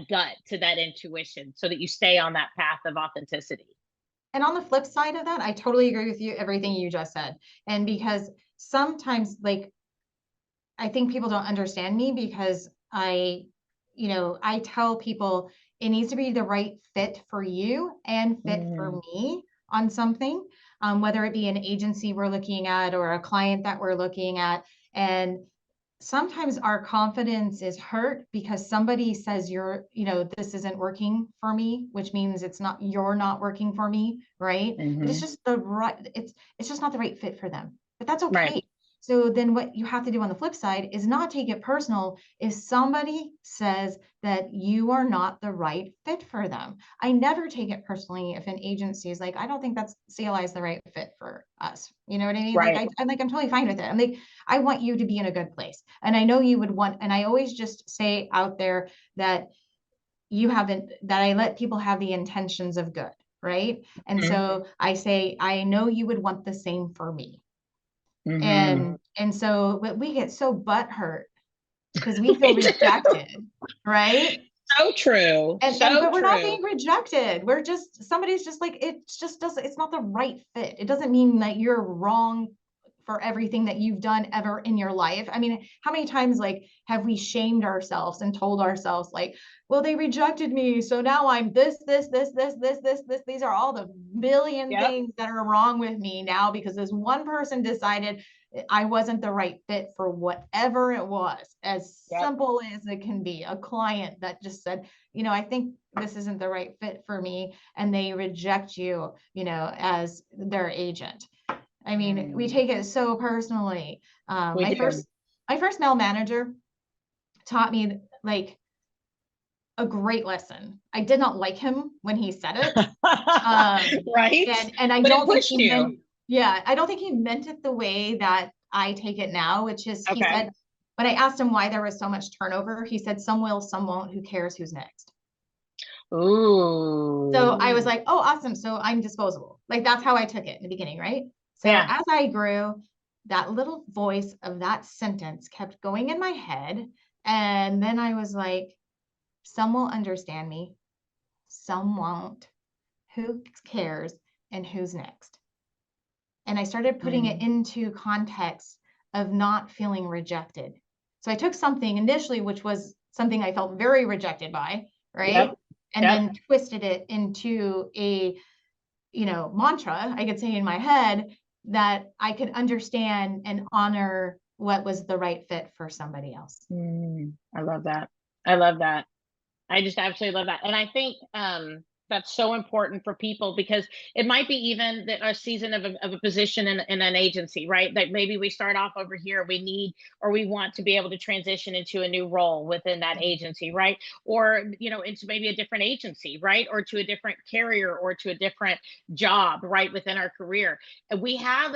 A: gut, to that intuition, so that you stay on that path of authenticity.
B: And on the flip side of that, I totally agree with you, everything you just said. And because sometimes, like, I think people don't understand me because I tell people it needs to be the right fit for you and fit for
A: Mm,
B: me on something, whether it be an agency we're looking at or a client that we're looking at. And sometimes our confidence is hurt because somebody says this isn't working for me, which means you're not working for me, right? But
A: hmm
B: it's just not the right fit for them. But that's
A: right.
B: okay. So then what you have to do on the flip side is not take it personal if somebody says that you are not the right fit for them. I never take it personally if an agency is like, I don't think that's CLI is the right fit for us. You know what I mean? Like
A: Right.
B: I'm totally fine with it. I'm like, I want you to be in a good place. And I know you would want, and I always just say out there that that I let people have the intentions of good, right? And
A: hmm
B: so I say, I know you would want the same for me.
A: hmm
B: And so but we get so butthurt because we feel rejected, right?
A: So true.
B: And
A: So
B: but we're not
A: true.
B: being rejected. We're just somebody's just like it just doesn't it's not the right fit. It doesn't mean that you're wrong for everything that you've done ever in your life. I mean, how many times like have we shamed ourselves and told ourselves like, well, they rejected me, so now I'm this. These are all the million
A: Yep.
B: things that are wrong with me now because this one person decided I wasn't the right fit for whatever it was, as
A: Yep.
B: simple as it can be. A client that just said, I think this isn't the right fit for me, and they reject you, as their agent. I mean, we
A: Mm,
B: take it so personally. Um,
A: we
B: my
A: do.
B: first, my first male manager taught me like a great lesson. I did not like him when he said it,
A: Right.
B: and I
A: But it
B: don't think
A: pushed
B: he
A: you.
B: meant, yeah, I don't think he meant it the way that I take it now, which is he
A: Okay.
B: said when I asked him why there was so much turnover, he said, "Some will, some won't. Who cares? Who's next?" So
A: Ooh.
B: I was like, oh, awesome. So I'm disposable. Like that's how I took it in the beginning, right? So
A: Yeah.
B: as I grew, that little voice of that sentence kept going in my head. And then I was like, some will understand me, some won't. Who cares? And who's next? And I started putting it
A: Mm,
B: into context of not feeling rejected. So I took something initially, which was something I felt very rejected by, right?
A: yep.
B: And
A: Yep.
B: then twisted it into a mantra I could say in my head that I could understand and honor what was the right fit for somebody else.
A: I love that. I love that. I just absolutely love that. And I think that's so important for people, because it might be even that a season of a position in an agency, right? That maybe we start off over here, we need or we want to be able to transition into a new role within that agency, right? Or, into maybe a different agency, right? Or to a different carrier or to a different job, right? Within our career. And we have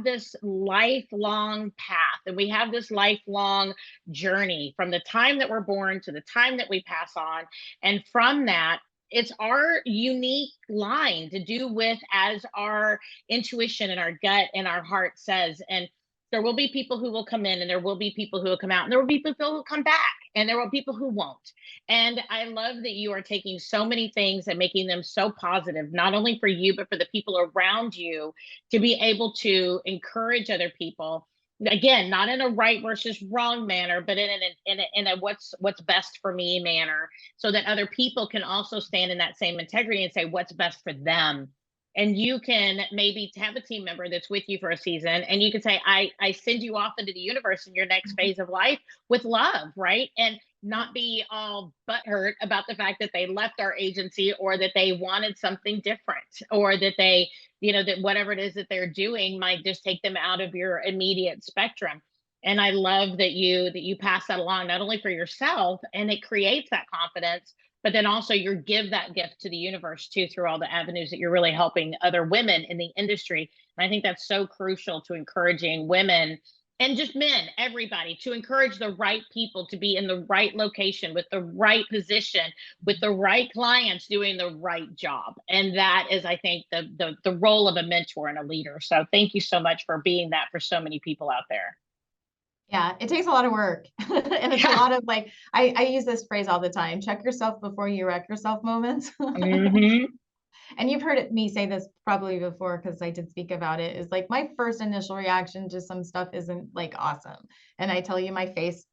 A: this lifelong path, and we have this lifelong journey from the time that we're born to the time that we pass on. And from that, it's our unique line to do with as our intuition and our gut and our heart says. And there will be people who will come in, and there will be people who will come out, and there will be people who will come back, and there will be people who won't. And I love that you are taking so many things and making them so positive, not only for you, but for the people around you, to be able to encourage other people, again, not in a right versus wrong manner, but in a what's best for me manner, so that other people can also stand in that same integrity and say what's best for them. And you can maybe have a team member that's with you for a season, and you can say, I send you off into the universe in your next phase of life with love, right? And not be all butthurt about the fact that they left our agency, or that they wanted something different, or that they, that whatever it is that they're doing might just take them out of your immediate spectrum. And I love that you pass that along, not only for yourself, and it creates that confidence, but then also you give that gift to the universe too through all the avenues that you're really helping other women in the industry. And I think that's so crucial to encouraging women and just men, everybody, to encourage the right people to be in the right location with the right position, with the right clients doing the right job. And that is, I think, the role of a mentor and a leader. So thank you so much for being that for so many people out there.
B: Yeah, it takes a lot of work. And it's a lot of like, I use this phrase all the time, check yourself before you wreck yourself moments.
A: Mm-hmm.
B: And you've heard me say this probably before because I did speak about it, is like my first initial reaction to some stuff isn't like awesome. And I tell you, my face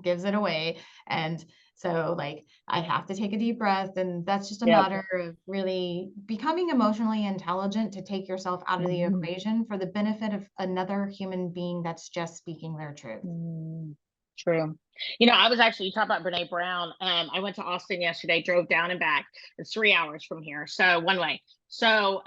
B: gives it away. And so like I have to take a deep breath. And that's just a
A: Yep.
B: matter of really becoming emotionally intelligent to take yourself out of the
A: Mm-hmm.
B: equation for the benefit of another human being that's just speaking their truth.
A: Mm, true. You know, I was actually, you talk about Brene Brown. I went to Austin yesterday, drove down and back. It's 3 hours from here, so one way. So,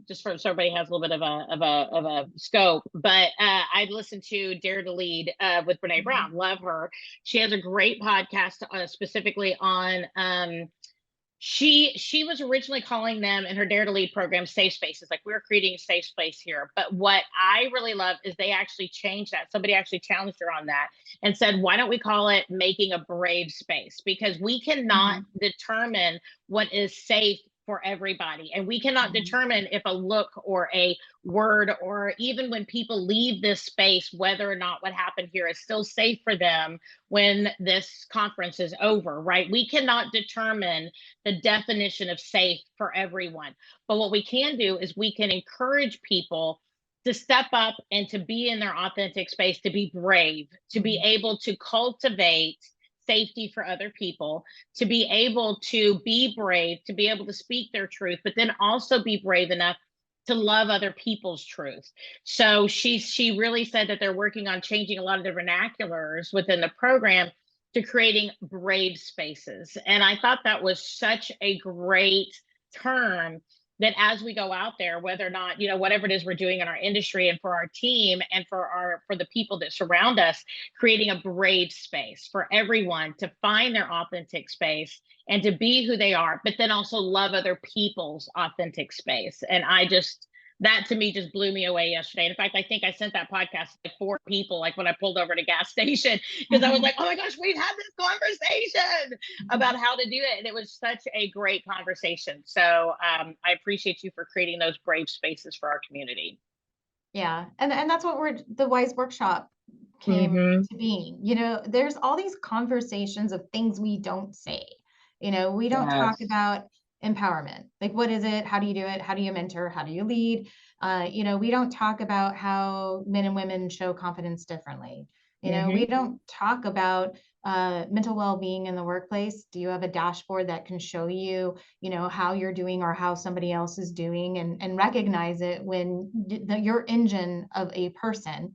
A: just so everybody has a little bit of a scope. But I listened to Dare to Lead with Brene Brown. Love her. She has a great podcast specifically on she was originally calling them in her Dare to Lead program safe spaces, like we're creating a safe space here. But what I really love is they actually changed that. Somebody actually challenged her on that and said, why don't we call it making a brave space? Because we cannot
B: Mhm.
A: determine what is safe for everybody, and we cannot
B: Mhm.
A: determine if a look or a word, or even when people leave this space, whether or not what happened here is still safe for them when this conference is over, right? We cannot determine the definition of safe for everyone. But what we can do is we can encourage people to step up and to be in their authentic space, to be brave, to be
B: Mhm.
A: able to cultivate safety for other people, to be able to be brave, to be able to speak their truth, but then also be brave enough to love other people's truth. So she really said that they're working on changing a lot of the vernaculars within the program to creating brave spaces. And I thought that was such a great term, that as we go out there, whether or not, you know, whatever it is we're doing in our industry and for our team and for the people that surround us, creating a brave space for everyone to find their authentic space and to be who they are, but then also love other people's authentic space. And I just, that to me just blew me away yesterday. In fact, I think I sent that podcast to like 4 people, like when I pulled over at a gas station, because I was like, oh my gosh, we've had this conversation about how to do it. And it was such a great conversation. So I appreciate you for creating those brave spaces for our community.
B: Yeah. And that's what the WIISE workshop came
A: Mm-hmm.
B: to being. You know, there's all these conversations of things we don't say. You know, we don't talk
A: Yes.
B: about empowerment. Like, what is it? How do you do it? How do you mentor? How do you lead? You know, we don't talk about how men and women show confidence differently. You know, we
A: Mm-hmm.
B: don't talk about mental well-being in the workplace. Do you have a dashboard that can show you, you know, how you're doing or how somebody else is doing, and recognize it when your engine of a person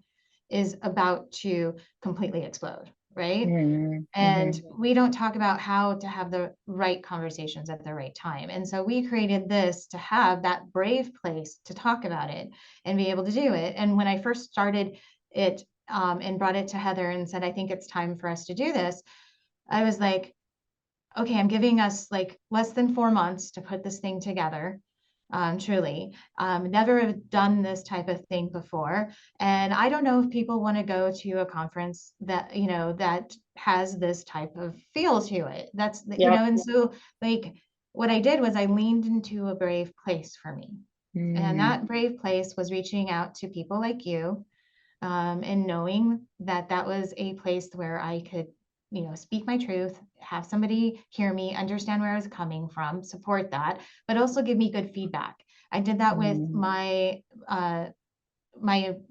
B: is about to completely explode, right?
A: Mm-hmm.
B: And we don't talk about how to have the right conversations at the right time. And so we created this to have that brave place to talk about it and be able to do it. And when I first started it, and brought it to Heather and said, I think it's time for us to do this, I was like, okay, I'm giving us like less than 4 months to put this thing together. Truly, never have done this type of thing before. And I don't know if people want to go to a conference that, you know, that has this type of feel to it. That's, you
A: Yep.
B: know, and so like what I did was I leaned into a brave place for me. And
A: Mm-hmm.
B: that brave place was reaching out to people like you, and knowing that that was a place where I could, you know, speak my truth, have somebody hear me, understand where I was coming from, support that, but also give me good feedback. I did that with uh, my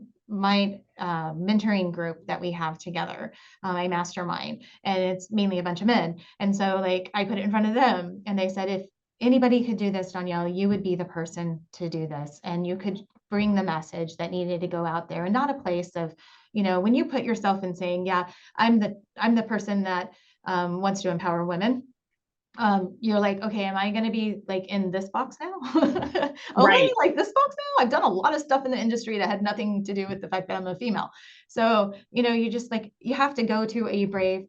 B: mentoring group that we have together, my mastermind, and it's mainly a bunch of men. And so like I put it in front of them and they said, if anybody could do this, Dawnyel, you would be the person to do this. And you could bring the message that needed to go out there, and not a place of, you know, when you put yourself in saying, yeah, I'm the person that wants to empower women, you're like, okay, am I going to be like in this box now? Only
A: Right.
B: like this box now? I've done a lot of stuff in the industry that had nothing to do with the fact that I'm a female. So, you know, you just like, you have to go to a brave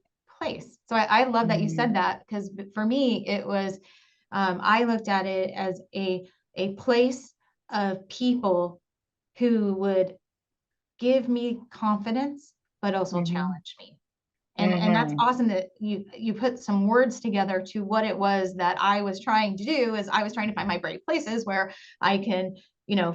B: place. So I love that you said
A: Mhm.
B: that, because for me, it was, I looked at it as a place of people who would give me confidence, but also
A: Mhm.
B: challenge me. And that's
A: Mhm.
B: awesome that you put some words together to what it was that I was trying to do. Is I was trying to find my brave places where I can,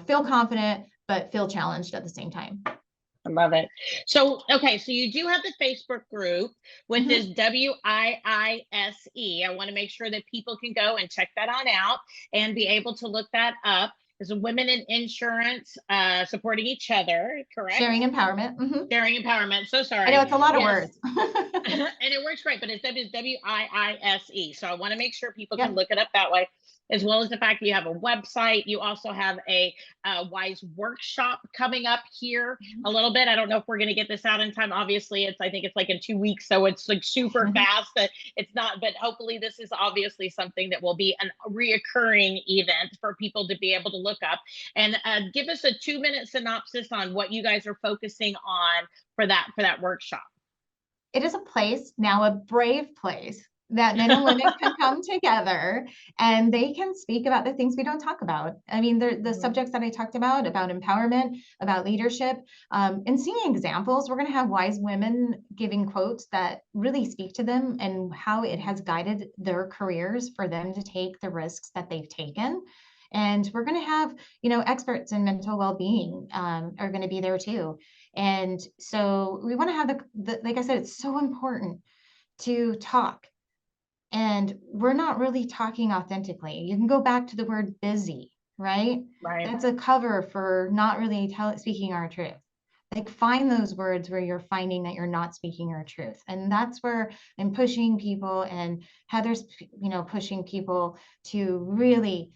B: feel confident, but feel challenged at the same time.
A: I love it. So, okay, so you do have the Facebook group, which
B: Mhm.
A: is WIISE. I want to make sure that people can go and check that on out and be able to look that up. It's women in insurance supporting each other, correct?
B: Sharing empowerment.
A: Sharing empowerment. So
B: I know
A: sorry.
B: it's a lot of
A: Yes.
B: words.
A: And it works great, but it's WIISE. So I want to make sure people can
B: Yep.
A: look it up that way, as well as the fact that you have a website. You also have a WISE workshop coming up here a little bit. I don't know if we're going to get this out in time. Obviously, I think it's like in 2 weeks, so it's like super fast. It's not, but hopefully, this is obviously something that will be a reoccurring event for people to be able to look up and give us a 2-minute synopsis on what you guys are focusing on for that workshop.
B: It is a place, now a brave place, that men and women can come together and they can speak about the things we don't talk about. I mean, the
A: Mhm.
B: subjects that I talked about empowerment, about leadership, and seeing examples. We're going to have wise women giving quotes that really speak to them and how it has guided their careers for them to take the risks that they've taken. And we're going to have, experts in mental well-being are going to be there too. And so we want to have like I said, it's so important to talk. And we're not really talking authentically. You can go back to the word busy, right?
A: Right.
B: That's a cover for not really speaking our truth. Like, find those words where you're finding that you're not speaking your truth. And that's where I'm pushing people, and Heather's, pushing people to really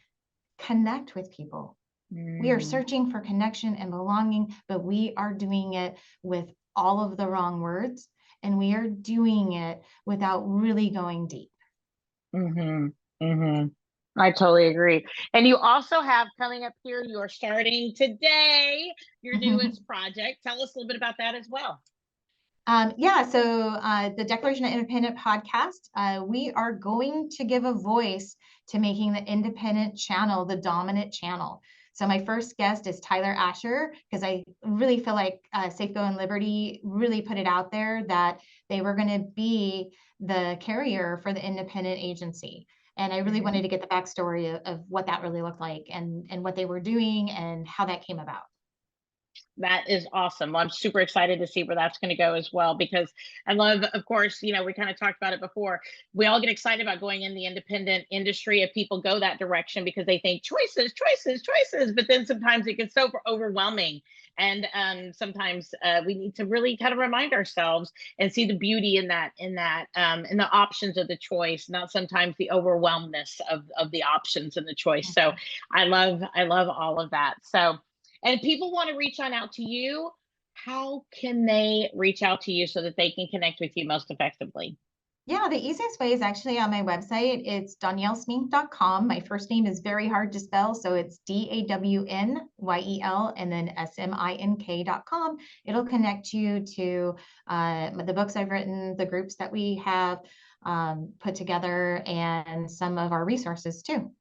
B: connect with people. We are
A: Mm,
B: searching for connection and belonging, but we are doing it with all of the wrong words, and we are doing it without really going deep.
A: mhm, mhm. I totally agree. And you also have coming up here, you're starting today your newest project. Tell us a little bit about that as well.
B: Yeah, so the Declaration of Independent podcast, we are going to give a voice to making the independent channel the dominant channel. So my first guest is Tyler Asher, because I really feel like Safeco and Liberty really put it out there that they were going to be the carrier for the independent agency. And I really
A: Mhm.
B: wanted to get the backstory of what that really looked like, and what they were doing and how that came about.
A: That is awesome. Well, I'm super excited to see where that's going to go as well, because I love, of course, we kind of talked about it before. We all get excited about going in the independent industry if people go that direction because they think choices, choices, choices. But then sometimes it gets so overwhelming. And sometimes we need to really kind of remind ourselves and see the beauty in the options of the choice, not sometimes the overwhelmness of the options and the choice. So I love all of that. So, and if people want to reach on out to you, how can they reach out to you so that they can connect with you most effectively?
B: Yeah, the easiest way is actually on my website. It's dawnyelsmink.com. My first name is very hard to spell, so it's DAWNYEL and then SMINK.com. It'll connect you to the books I've written, the groups that we have put together, and some of our resources too.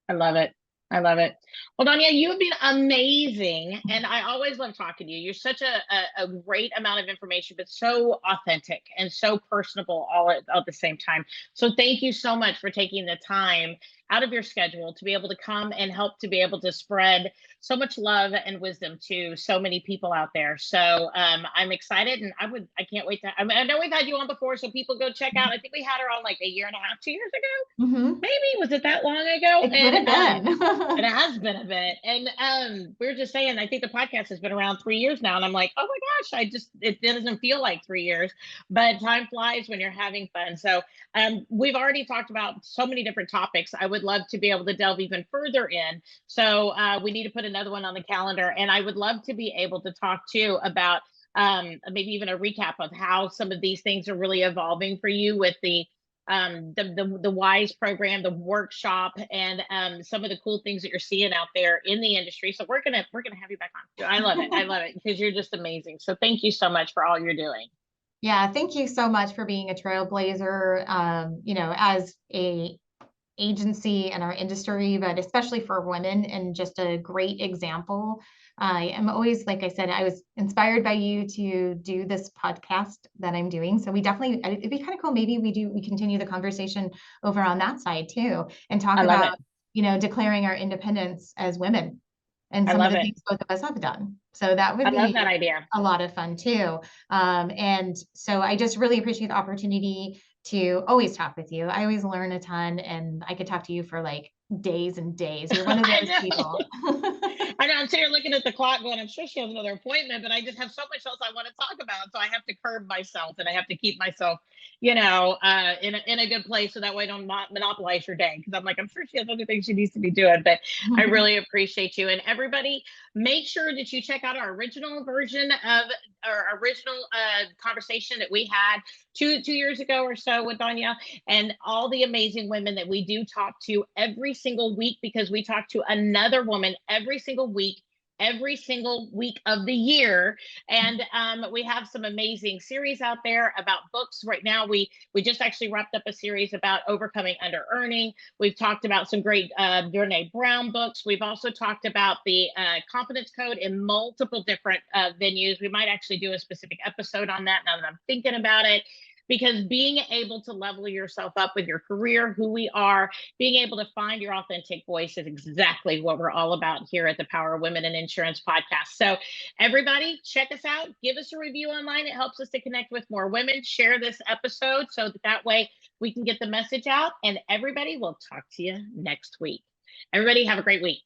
A: I love it. I love it. Well, Danya, you have been amazing. And I always love talking to you. You're such a great amount of information, but so authentic and so personable all at the same time. So thank you so much for taking the time out of your schedule to be able to come and help to be able to spread so much love and wisdom to so many people out there. So I'm excited, and I can't wait to, I know we've had you on before, so people go check out. I think we had her on like a year and a half, 2 years ago.
B: Mm-hmm.
A: Maybe was it that long ago?
B: It could
A: And
B: have
A: it
B: been.
A: has been a bit. And we were just saying, I think the podcast has been around 3 years now. And I'm like, oh my gosh, it doesn't feel like 3 years, but time flies when you're having fun. So we've already talked about so many different topics. I would love to be able to delve even further in. So we need to put another one on the calendar. And I would love to be able to talk too about maybe even a recap of how some of these things are really evolving for you with the WISE program, the workshop, and some of the cool things that you're seeing out there in the industry. So we're gonna have you back on. I love it. I love it because you're just amazing. So thank you so much for all you're doing.
B: Yeah, thank you so much for being a trailblazer, as a agency in our industry, but especially for women, and just a great example. I am always, like I said, I was inspired by you to do this podcast that I'm doing. So we definitely, it'd be kind of cool. Maybe we continue the conversation over on that side too, and talk
A: I love
B: about,
A: it.
B: declaring our independence as women and
A: I
B: some of
A: love
B: the
A: it.
B: things both of us have done. So that would
A: I love that
B: be
A: idea.
B: a lot of fun too. And so I just really appreciate the opportunity to always talk with you. I always learn a ton, and I could talk to you for like days and days. You're one of
A: I
B: those
A: know.
B: people.
A: I know. I'm sitting here looking at the clock going, I'm sure she has another appointment, but I just have so much else I want to talk about. So I have to curb myself and I have to keep myself, in a good place so that way I don't monopolize your day. Because I'm like, I'm sure she has other things she needs to be doing. But I really appreciate you. And everybody, make sure that you check out our original version of our original conversation that we had two years ago or so with Dawnyel, and all the amazing women that we do talk to every single week, because we talk to another woman every single week of the year. And we have some amazing series out there about books. Right now, we just actually wrapped up a series about overcoming under earning. We've talked about some great Brene Brown books. We've also talked about the confidence code in multiple different venues. We might actually do a specific episode on that now that I'm thinking about it, because being able to level yourself up with your career, who we are, being able to find your authentic voice is exactly what we're all about here at the Power of Women in Insurance podcast. So everybody, check us out, give us a review online. It helps us to connect with more women. Share this episode so that way we can get the message out, and everybody will talk to you next week. Everybody have a great week.